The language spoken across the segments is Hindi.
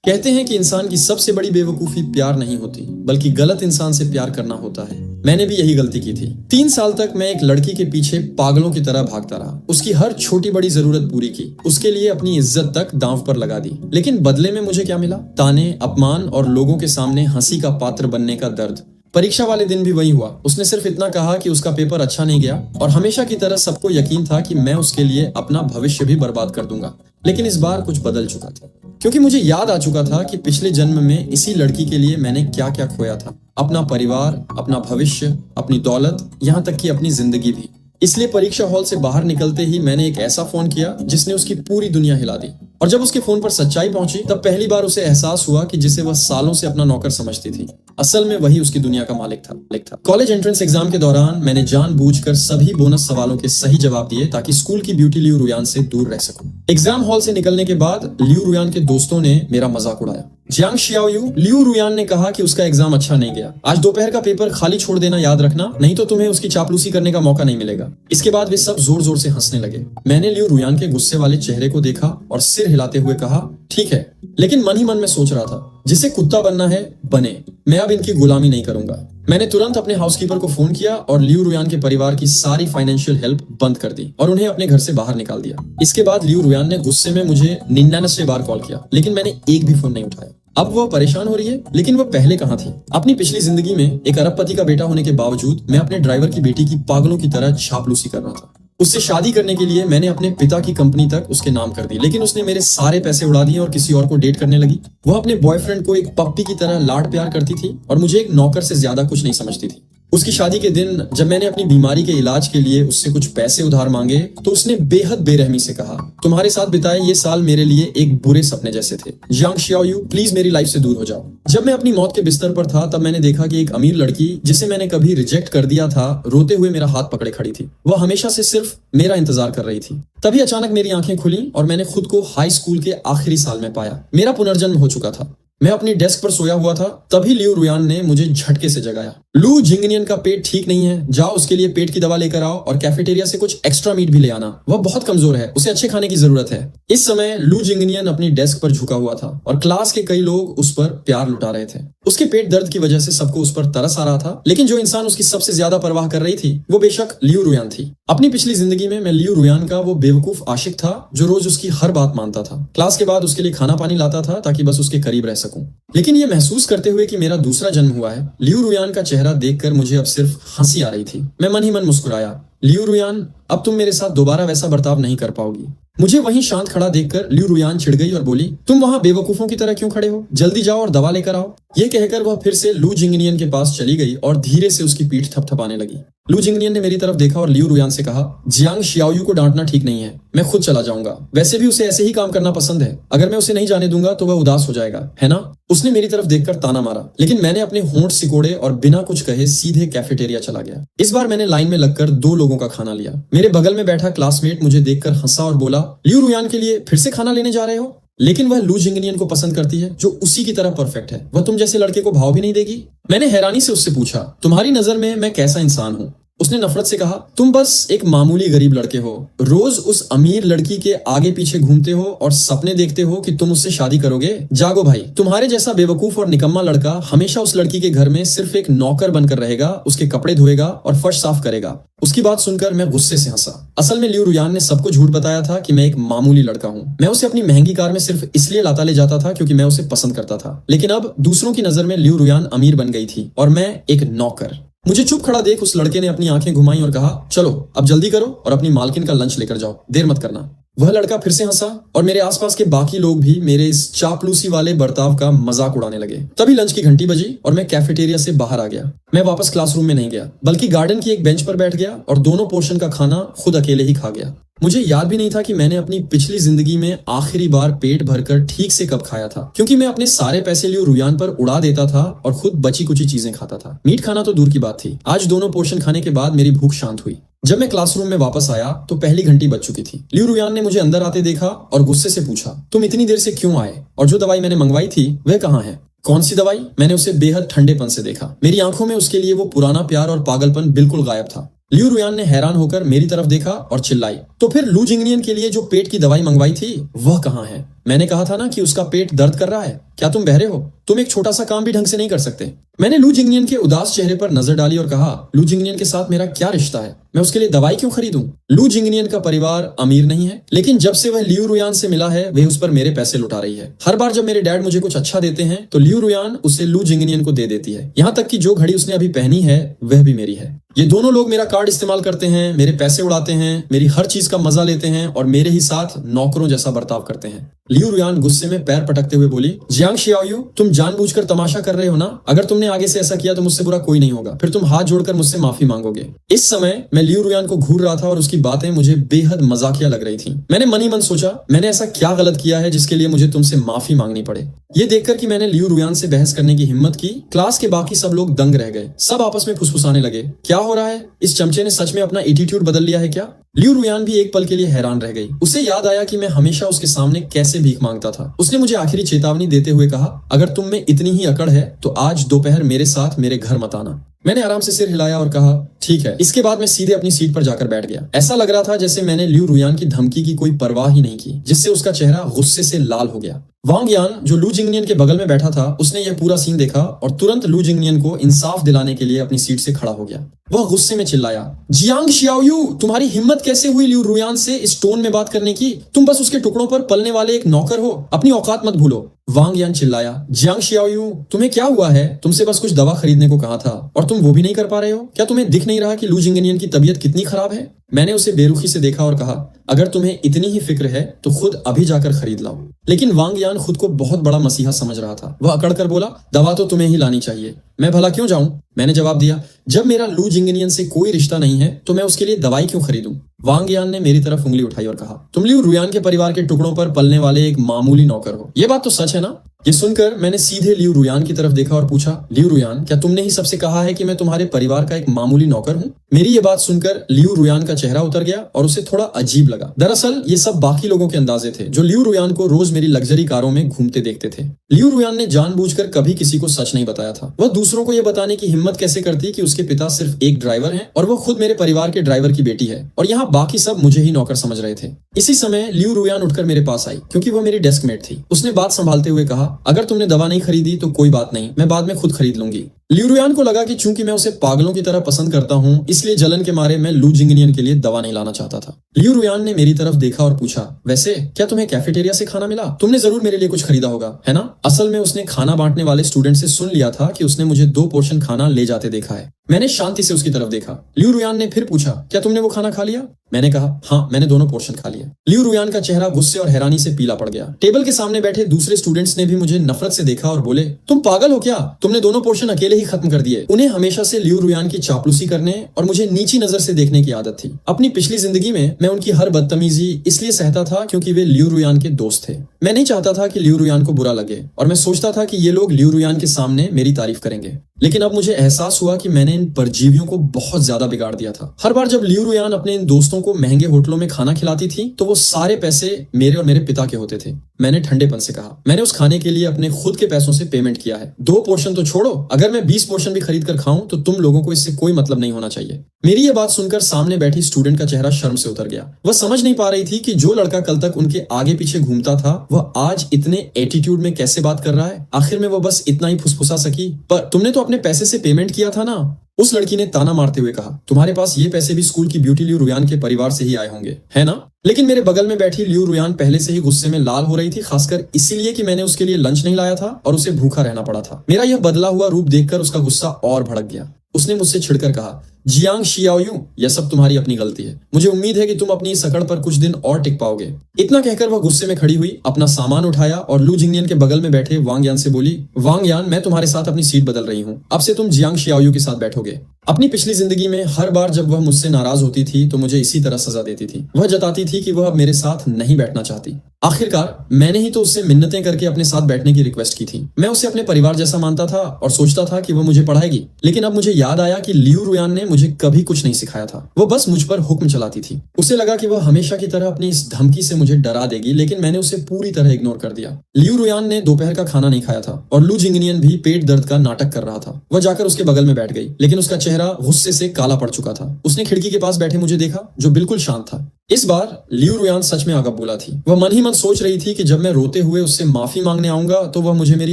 कहते हैं कि इंसान की सबसे बड़ी बेवकूफी प्यार नहीं होती, बल्कि गलत इंसान से प्यार करना होता है। मैंने भी यही गलती की थी। 3 साल तक मैं एक लड़की के पीछे पागलों की तरह भागता रहा, उसकी हर छोटी बड़ी जरूरत पूरी की, उसके लिए अपनी इज्जत तक दांव पर लगा दी। लेकिन बदले में मुझे क्या मिला? ताने, अपमान और लोगों के सामने हंसी का पात्र बनने का दर्द। परीक्षा वाले दिन भी वही हुआ। उसने सिर्फ इतना कहा कि उसका पेपर अच्छा नहीं गया, और हमेशा की तरह सबको यकीन था कि मैं उसके लिए अपना भविष्य भी बर्बाद कर दूंगा। लेकिन इस बार कुछ बदल चुका था, क्योंकि मुझे याद आ चुका था कि पिछले जन्म में इसी लड़की के लिए मैंने क्या क्या खोया था। अपना परिवार, अपना भविष्य, अपनी दौलत, यहाँ तक कि अपनी जिंदगी भी। इसलिए परीक्षा हॉल से बाहर निकलते ही मैंने एक ऐसा फोन किया जिसने उसकी पूरी दुनिया हिला दी। और जब उसके फोन पर सच्चाई पहुंची, तब पहली बार उसे एहसास हुआ कि जिसे वह सालों से अपना नौकर समझती थी, असल में वही उसकी दुनिया का मालिक था। कॉलेज एंट्रेंस एग्जाम के दौरान मैंने जानबूझकर सभी बोनस सवालों के सही जवाब दिए, ताकि स्कूल की ब्यूटी लियू रुयान से दूर रह सकूं। एग्जाम हॉल से निकलने के बाद लियू रुयान के दोस्तों ने मेरा मजाक उड़ाया। जियांग शियाओयू, लियू रुयान ने कहा कि उसका एग्जाम अच्छा नहीं गया। आज दोपहर का पेपर खाली छोड़ देना याद रखना, नहीं तो तुम्हें उसकी चापलूसी करने का मौका नहीं मिलेगा। इसके बाद वे सब जोर जोर से हंसने लगे। मैंने लियू रुयान के गुस्से वाले चेहरे को देखा और सिर हिलाते हुए कहा, ठीक है। लेकिन मन ही मन में सोच रहा था, जिसे कुत्ता बनना है बने, मैं अब इनकी गुलामी नहीं करूंगा। मैंने तुरंत अपने हाउसकीपर को फोन किया और लियू रुयान के परिवार की सारी फाइनेंशियल हेल्प बंद कर दी और उन्हें अपने घर से बाहर निकाल दिया। इसके बाद लियू रुयान ने गुस्से में मुझे 99 बार कॉल किया, लेकिन मैंने एक भी फोन नहीं उठाया। अब वह परेशान हो रही है, लेकिन वह पहले कहाँ थी? अपनी पिछली जिंदगी में एक अरबपति का बेटा होने के बावजूद मैं अपने ड्राइवर की बेटी की पागलों की तरह चापलूसी कर रहा था। उससे शादी करने के लिए मैंने अपने पिता की कंपनी तक उसके नाम कर दी, लेकिन उसने मेरे सारे पैसे उड़ा दिए और किसी और को डेट करने लगी। वह अपने बॉयफ्रेंड को एक पप्पी की तरह लाड प्यार करती थी और मुझे एक नौकर से ज्यादा कुछ नहीं समझती थी। उसकी शादी के दिन जब मैंने अपनी बीमारी के इलाज के लिए उससे कुछ पैसे उधार मांगे, तो उसने बेहद बेरहमी से कहा, तुम्हारे साथ बिताए ये साल मेरे लिए एक बुरे सपने जैसे थे। जियांग शियाओयू, प्लीज मेरी लाइफ से दूर हो जाओ। जब मैं अपनी मौत के बिस्तर पर था, तब मैंने देखा कि एक अमीर लड़की, जिसे मैंने कभी रिजेक्ट कर दिया था, रोते हुए मेरा हाथ पकड़े खड़ी थी। वह हमेशा से सिर्फ मेरा इंतजार कर रही थी। तभी अचानक मेरी आंखें खुली और मैंने खुद को हाई स्कूल के आखिरी साल में पाया। मेरा पुनर्जन्म हो चुका था। मैं अपनी डेस्क पर सोया हुआ था, तभी लियू रुयान ने मुझे झटके से जगाया। लू जिंगनियन का पेट ठीक नहीं है, जाओ उसके लिए पेट की दवा लेकर आओ और कैफेटेरिया से कुछ एक्स्ट्रा मीट भी ले आना। वह बहुत कमजोर है, उसे अच्छे खाने की जरूरत है। इस समय लू जिंगनियन अपनी डेस्क पर झुका हुआ था और क्लास के कई लोग उस पर प्यार लुटा रहे थे। उसके पेट दर्द की वजह से सबको उस पर तरस आ रहा था, लेकिन जो इंसान उसकी सबसे ज्यादा परवाह कर रही थी, वो बेशक लियू रुयान थी। अपनी पिछली जिंदगी में मैं लियू रुयान का वो बेवकूफ आशिक था जो रोज उसकी हर बात मानता था। क्लास के बाद उसके लिए खाना पानी लाता था ताकि बस उसके करीब रह सकूं। लेकिन ये महसूस करते हुए कि मेरा दूसरा जन्म हुआ है, लियू रुयान का चेहरा देखकर मुझे अब सिर्फ हंसी आ रही थी। मैं मन ही मन मुस्कुराया। लियू रुयान, अब तुम मेरे साथ दोबारा वैसा बर्ताव नहीं कर पाओगी। मुझे वहीं शांत खड़ा देखकर लियू रुयान चिढ़ गई और बोली, तुम वहां बेवकूफों की तरह क्यों खड़े हो? जल्दी जाओ और दवा लेकर आओ। ये कहकर वह फिर से लू जिंगनियन के पास चली गई और धीरे से उसकी पीठ थपथपाने लगी। लू जिंगनियन ने मेरी तरफ देखा और लियू रुयान से कहा, जियांग शियाओयू को डांटना ठीक नहीं है, मैं खुद चला जाऊंगा। वैसे भी उसे ऐसे ही काम करना पसंद है, अगर मैं उसे नहीं जाने दूंगा तो वह उदास हो जाएगा, है ना? उसने मेरी तरफ देखकर ताना मारा, लेकिन मैंने अपने होंठ सिकोड़े और बिना कुछ कहे सीधे कैफेटेरिया चला गया। इस बार मैंने लाइन में लगकर 2 लोगों का खाना लिया। मेरे बगल में बैठा क्लासमेट मुझे देखकर हंसा और बोला, लियू रुयान के लिए फिर से खाना लेने जा रहे हो? लेकिन वह लू जिंगनियन को पसंद करती है, जो उसी की तरह परफेक्ट है। वह तुम जैसे लड़के को भाव भी नहीं देगी। मैंने हैरानी से उससे पूछा, तुम्हारी नजर में मैं कैसा इंसान हूँ? उसने नफरत से कहा, तुम बस एक मामूली गरीब लड़के हो। रोज उस अमीर लड़की के आगे पीछे घूमते हो और सपने देखते हो कि तुम उससे शादी करोगे। जागो भाई, तुम्हारे जैसा बेवकूफ और निकम्मा लड़का हमेशा उस लड़की के घर में सिर्फ एक नौकर बनकर रहेगा, उसके कपड़े धोएगा और फर्श साफ करेगा। उसकी बात सुनकर मैं गुस्से से हंसा। असल में लियू रुयान ने सबको झूठ बताया था कि मैं एक मामूली लड़का हूँ। मैं उसे अपनी महंगी कार में सिर्फ इसलिए लाता ले जाता था क्योंकि मैं उसे पसंद करता था। लेकिन अब दूसरों की नजर में लियू रुयान अमीर बन गई थी और मैं एक नौकर। मुझे चुप खड़ा देख उस लड़के ने अपनी आंखें घुमाई और कहा, चलो अब जल्दी करो और अपनी मालकिन का लंच लेकर जाओ, देर मत करना। वह लड़का फिर से हंसा और मेरे आसपास के बाकी लोग भी मेरे इस चापलूसी वाले बर्ताव का मजाक उड़ाने लगे। तभी लंच की घंटी बजी और मैं कैफेटेरिया से बाहर आ गया। मैं वापस क्लासरूम में नहीं गया, बल्कि गार्डन की एक बेंच पर बैठ गया और दोनों पोर्शन का खाना खुद अकेले ही खा गया। मुझे याद भी नहीं था कि मैंने अपनी पिछली जिंदगी में आखिरी बार पेट भरकर ठीक से कब खाया था, क्योंकि मैं अपने सारे पैसे लियू रुयान पर उड़ा देता था और खुद बची कुची चीजें खाता था। मीट खाना तो दूर की बात थी। आज दोनों पोर्शन खाने के बाद मेरी भूख शांत हुई। जब मैं क्लासरूम में वापस आया तो पहली घंटी बज चुकी थी। लियू रुयान ने मुझे अंदर आते देखा और गुस्से से पूछा, तुम इतनी देर से क्यों आए? और जो दवाई मैंने मंगवाई थी वह कहाँ है? कौन सी दवाई? मैंने उसे बेहद ठंडेपन से देखा। मेरी आंखों में उसके लिए वो पुराना प्यार और पागलपन बिल्कुल गायब था। लियू रुयान ने हैरान होकर मेरी तरफ देखा और चिल्लाई, तो फिर लू जिंगनियन के लिए जो पेट की दवाई मंगवाई थी वह कहाँ है? मैंने कहा था ना कि उसका पेट दर्द कर रहा है। क्या तुम बहरे हो? तुम एक छोटा सा काम भी ढंग से नहीं कर सकते। मैंने लू जिंगनियन के उदास चेहरे पर नजर डाली और कहा, लू जिंगनियन के साथ मेरा क्या रिश्ता है? मैं उसके लिए दवाई क्यों खरीदूं? लू जिंगनियन का परिवार अमीर नहीं है, लेकिन जब से वह लियू रुयान से मिला है वह उस पर मेरे पैसे लुटा रही है। हर बार जब मेरे डैड मुझे कुछ अच्छा देते हैं तो लियू रुयान उसे लू जिंगनियन को दे देती है। यहाँ तक कि जो घड़ी उसने अभी पहनी है वह भी मेरी है। ये दोनों लोग मेरा कार्ड इस्तेमाल करते हैं, मेरे पैसे उड़ाते हैं, मेरी हर चीज का मजा लेते हैं और मेरे ही साथ नौकरों जैसा बर्ताव करते हैं। लियू रुयान गुस्से में पैर पटकते हुए बोली, जियांग शियाओयू, तुम जानबूझकर तमाशा कर रहे हो ना? अगर तुमने आगे से ऐसा किया तो मुझसे बुरा कोई नहीं होगा, फिर तुम हाथ जोड़कर मुझसे माफी मांगोगे। इस समय मैं लियू रुयान को घूर रहा था और उसकी बातें मुझे बेहद मजाकिया लग रही थी। मैंने मन ही मन सोचा, मैंने ऐसा क्या गलत किया है जिसके लिए मुझे तुमसे माफी मांगनी पड़े? ये देखकर कि मैंने लियू रुयान से बहस करने की हिम्मत की, क्लास के बाकी सब लोग दंग रह गए। सब आपस में फुसफुसाने लगे, क्या हो रहा है? इस चमचे ने सच में अपना एटीट्यूड बदल लिया है क्या? लियू रुयान भी एक पल के लिए हैरान रह गई। उसे याद आया कि मैं हमेशा उसके सामने कैसे भीख मांगता था। उसने मुझे आखिरी चेतावनी देते हुए कहा, अगर तुम में इतनी ही अकड़ है तो आज दोपहर मेरे साथ मेरे घर मत आना। मैंने आराम से सिर हिलाया और कहा, ठीक है। इसके बाद मैं सीधे अपनी सीट पर जाकर बैठ गया। ऐसा लग रहा था जैसे मैंने लियू रुयान की धमकी की कोई परवाह ही नहीं की, जिससे उसका चेहरा गुस्से से लाल हो गया। वांग यान, जो लू जिंगनियन के बगल में बैठा था, उसने यह पूरा सीन देखा और तुरंत लू जिंगनियन को इंसाफ दिलाने के लिए अपनी सीट से खड़ा हो गया। वह गुस्से में चिल्लाया, जियांग शियाओयू, तुम्हारी हिम्मत कैसे हुई लियू रुयान से इस टोन में बात करने की? तुम बस उसके टुकड़ों पर पलने वाले एक नौकर हो, अपनी औकात मत भूलो। वांग यान चिल्लाया, जियांग शियाओयू, तुम्हें क्या हुआ है? तुमसे बस कुछ दवा खरीदने को कहा था और तुम वो भी नहीं कर पा रहे हो? क्या तुम्हें दिख नहीं रहा कि लू जिंगनियन की तबीयत कितनी खराब है? मैंने उसे बेरुखी से देखा और कहा, अगर तुम्हें इतनी ही फिक्र है तो खुद अभी जाकर खरीद लाओ। लेकिन वांग यान खुद को बहुत बड़ा मसीहा समझ रहा था। वह अकड़ कर बोला, दवा तो तुम्हें ही लानी चाहिए, मैं भला क्यों जाऊं? मैंने जवाब दिया, जब मेरा लू जिंगनियन से कोई रिश्ता नहीं है तो मैं उसके लिए दवाई क्यों खरीदूं? वांग यान ने मेरी तरफ उंगली उठाई और कहा, तुम लियू रुयान के परिवार के टुकड़ों पर पलने वाले एक मामूली नौकर हो। ये बात तो सच है ना? ये सुनकर मैंने सीधे लियू रुयान की तरफ देखा और पूछा, लियू रुयान, क्या तुमने ही सबसे कहा है कि मैं तुम्हारे परिवार का एक मामूली नौकर हूँ? मेरी ये बात सुनकर लियू रुयान का चेहरा उतर गया और उसे थोड़ा अजीब लगा। दरअसल ये सब बाकी लोगों के अंदाजे थे जो लियू रुयान को रोज मेरी लग्जरी कारों में घूमते देखते थे। लियू रुयान ने जानबूझकर कभी किसी को सच नहीं बताया था। वह दूसरों को यह बताने की हिम्मत कैसे करती कि उसके पिता सिर्फ एक ड्राइवर हैं और वो खुद मेरे परिवार के ड्राइवर की बेटी है, और यहाँ बाकी सब मुझे ही नौकर समझ रहे थे। इसी समय लियू रुयान उठकर मेरे पास आई, क्योंकि वह मेरी डेस्क मेट थी। उसने बात संभालते हुए कहा, अगर तुमने दवा नहीं खरीदी तो कोई बात नहीं, मैं बाद में खुद खरीद लूंगी। लियू रुयान को लगा कि चूंकि मैं उसे पागलों की तरह पसंद करता हूँ, इसलिए जलन के मारे मैं लू जिंगनियन के लिए दवा नहीं लाना चाहता था। लियू रुयान ने मेरी तरफ देखा और पूछा, वैसे क्या तुम्हें कैफेटेरिया से खाना मिला? तुमने जरूर मेरे लिए कुछ खरीदा होगा, है ना? असल में उसने खाना बांटने वाले स्टूडेंट से सुन लिया था कि उसने मुझे 2 पोर्शन खाना ले जाते देखा है। मैंने शांति से उसकी तरफ देखा। लियू रुयान ने फिर पूछा, क्या तुमने वो खाना खा लिया? मैंने कहा, हाँ, मैंने दोनों पोर्शन खा लिया। लियू रुयान का चेहरा गुस्से और हैरानी से पीला पड़ गया। टेबल के सामने बैठे दूसरे स्टूडेंट्स ने भी मुझे नफरत से देखा और बोले, तुम पागल हो क्या? तुमने दोनों पोर्शन अकेले ही खत्म कर दिए। उन्हें हमेशा से लियू रुयान की चापलूसी करने और मुझे नीची नजर से देखने की आदत थी। अपनी पिछली जिंदगी में मैं उनकी हर बदतमीजी इसलिए सहता था क्योंकि वे लियू रुयान के दोस्त थे। मैं नहीं चाहता था कि लियू रुयान को बुरा लगे और मैं सोचता था कि ये लोग लियू रुयान के सामने मेरी तारीफ करेंगे। लेकिन अब मुझे एहसास हुआ कि मैंने इन परजीवियों को बहुत ज्यादा बिगाड़ दिया था। हर बार जब लियू रुयान अपने इन दोस्तों को महंगे होटलों में खाना खिलाती थी तो वो सारे पैसे मेरे और मेरे पिता के होते थे। मैंने ठंडेपन से कहा, मैंने उस खाने के लिए अपने खुद के पैसों से पेमेंट किया है। 2 पोर्शन तो छोड़ो, अगर मैं 20 पोर्शन भी खरीद कर खाऊं तो तुम लोगों को इससे कोई मतलब नहीं होना चाहिए। मेरी ये बात सुनकर सामने बैठी स्टूडेंट का चेहरा शर्म से उतर गया। वह समझ नहीं पा रही थी कि जो लड़का कल तक उनके आगे पीछे घूमता था वह आज इतने एटीट्यूड में कैसे बात कर रहा है। आखिर में वो बस इतना ही फुसफुसा सकी, पर तुमने तो अपने पैसे से पेमेंट किया था ना? उस लड़की ने ताना मारते हुए कहा, तुम्हारे पास ये पैसे भी स्कूल की ब्यूटी लियू रुयान के परिवार से ही आए होंगे, है ना? लेकिन मेरे बगल में बैठी लियू रुयान पहले से ही गुस्से में लाल हो रही थी, खासकर इसीलिए कि मैंने उसके लिए लंच नहीं लाया था और उसे भूखा रहना पड़ा था। मेरा यह बदला हुआ रूप देखकर उसका गुस्सा और भड़क गया। उसने मुझसे छिड़कर कहा, जियांग शियाओयू, यह सब तुम्हारी अपनी गलती है। मुझे उम्मीद है कि तुम अपनी इस अकड़ पर कुछ दिन और टिक पाओगे। इतना कहकर वह गुस्से में खड़ी हुई, अपना सामान उठाया और लू जिंगनियन के बगल में बैठे वांग यान से बोली, वांग यान, मैं तुम्हारे साथ अपनी सीट बदल रही हूँ। अब से तुम जियांग शियाओयू के साथ बैठोगे। अपनी पिछली जिंदगी में हर बार जब वह मुझसे नाराज होती थी तो मुझे इसी तरह सजा देती थी। वह जताती थी कि वह अब मेरे साथ नहीं बैठना चाहती। आखिरकार मैंने ही तो उससे मिन्नतें करके अपने साथ बैठने की रिक्वेस्ट की थी। मैं उसे अपने परिवार जैसा मानता था और सोचता था कि वह मुझे पढ़ाएगी। लेकिन अब मुझे याद आया कि लियू रुयान ने मुझे कभी कुछ नहीं सिखाया था। वो बस मुझ पर हुक्म चलाती थी। उसे लगा कि वह हमेशा की तरह अपनी इस धमकी से मुझे डरा देगी, लेकिन मैंने उसे पूरी तरह इग्नोर कर दिया। लियू रुयान ने दोपहर का खाना नहीं खाया था और लू जिंगनियन भी पेट दर्द का नाटक कर रहा था। वह जाकर उसके बगल में बैठ गई, लेकिन उसका चेहरा गुस्से से काला पड़ चुका था। उसने खिड़की के पास बैठे मुझे देखा, जो बिल्कुल शांत था। इस बार लियू रुयान सच में आगा बोला थी। वह मन ही मन सोच रही थी कि जब मैं रोते हुए उससे माफी मांगने आऊंगा तो वह मुझे मेरी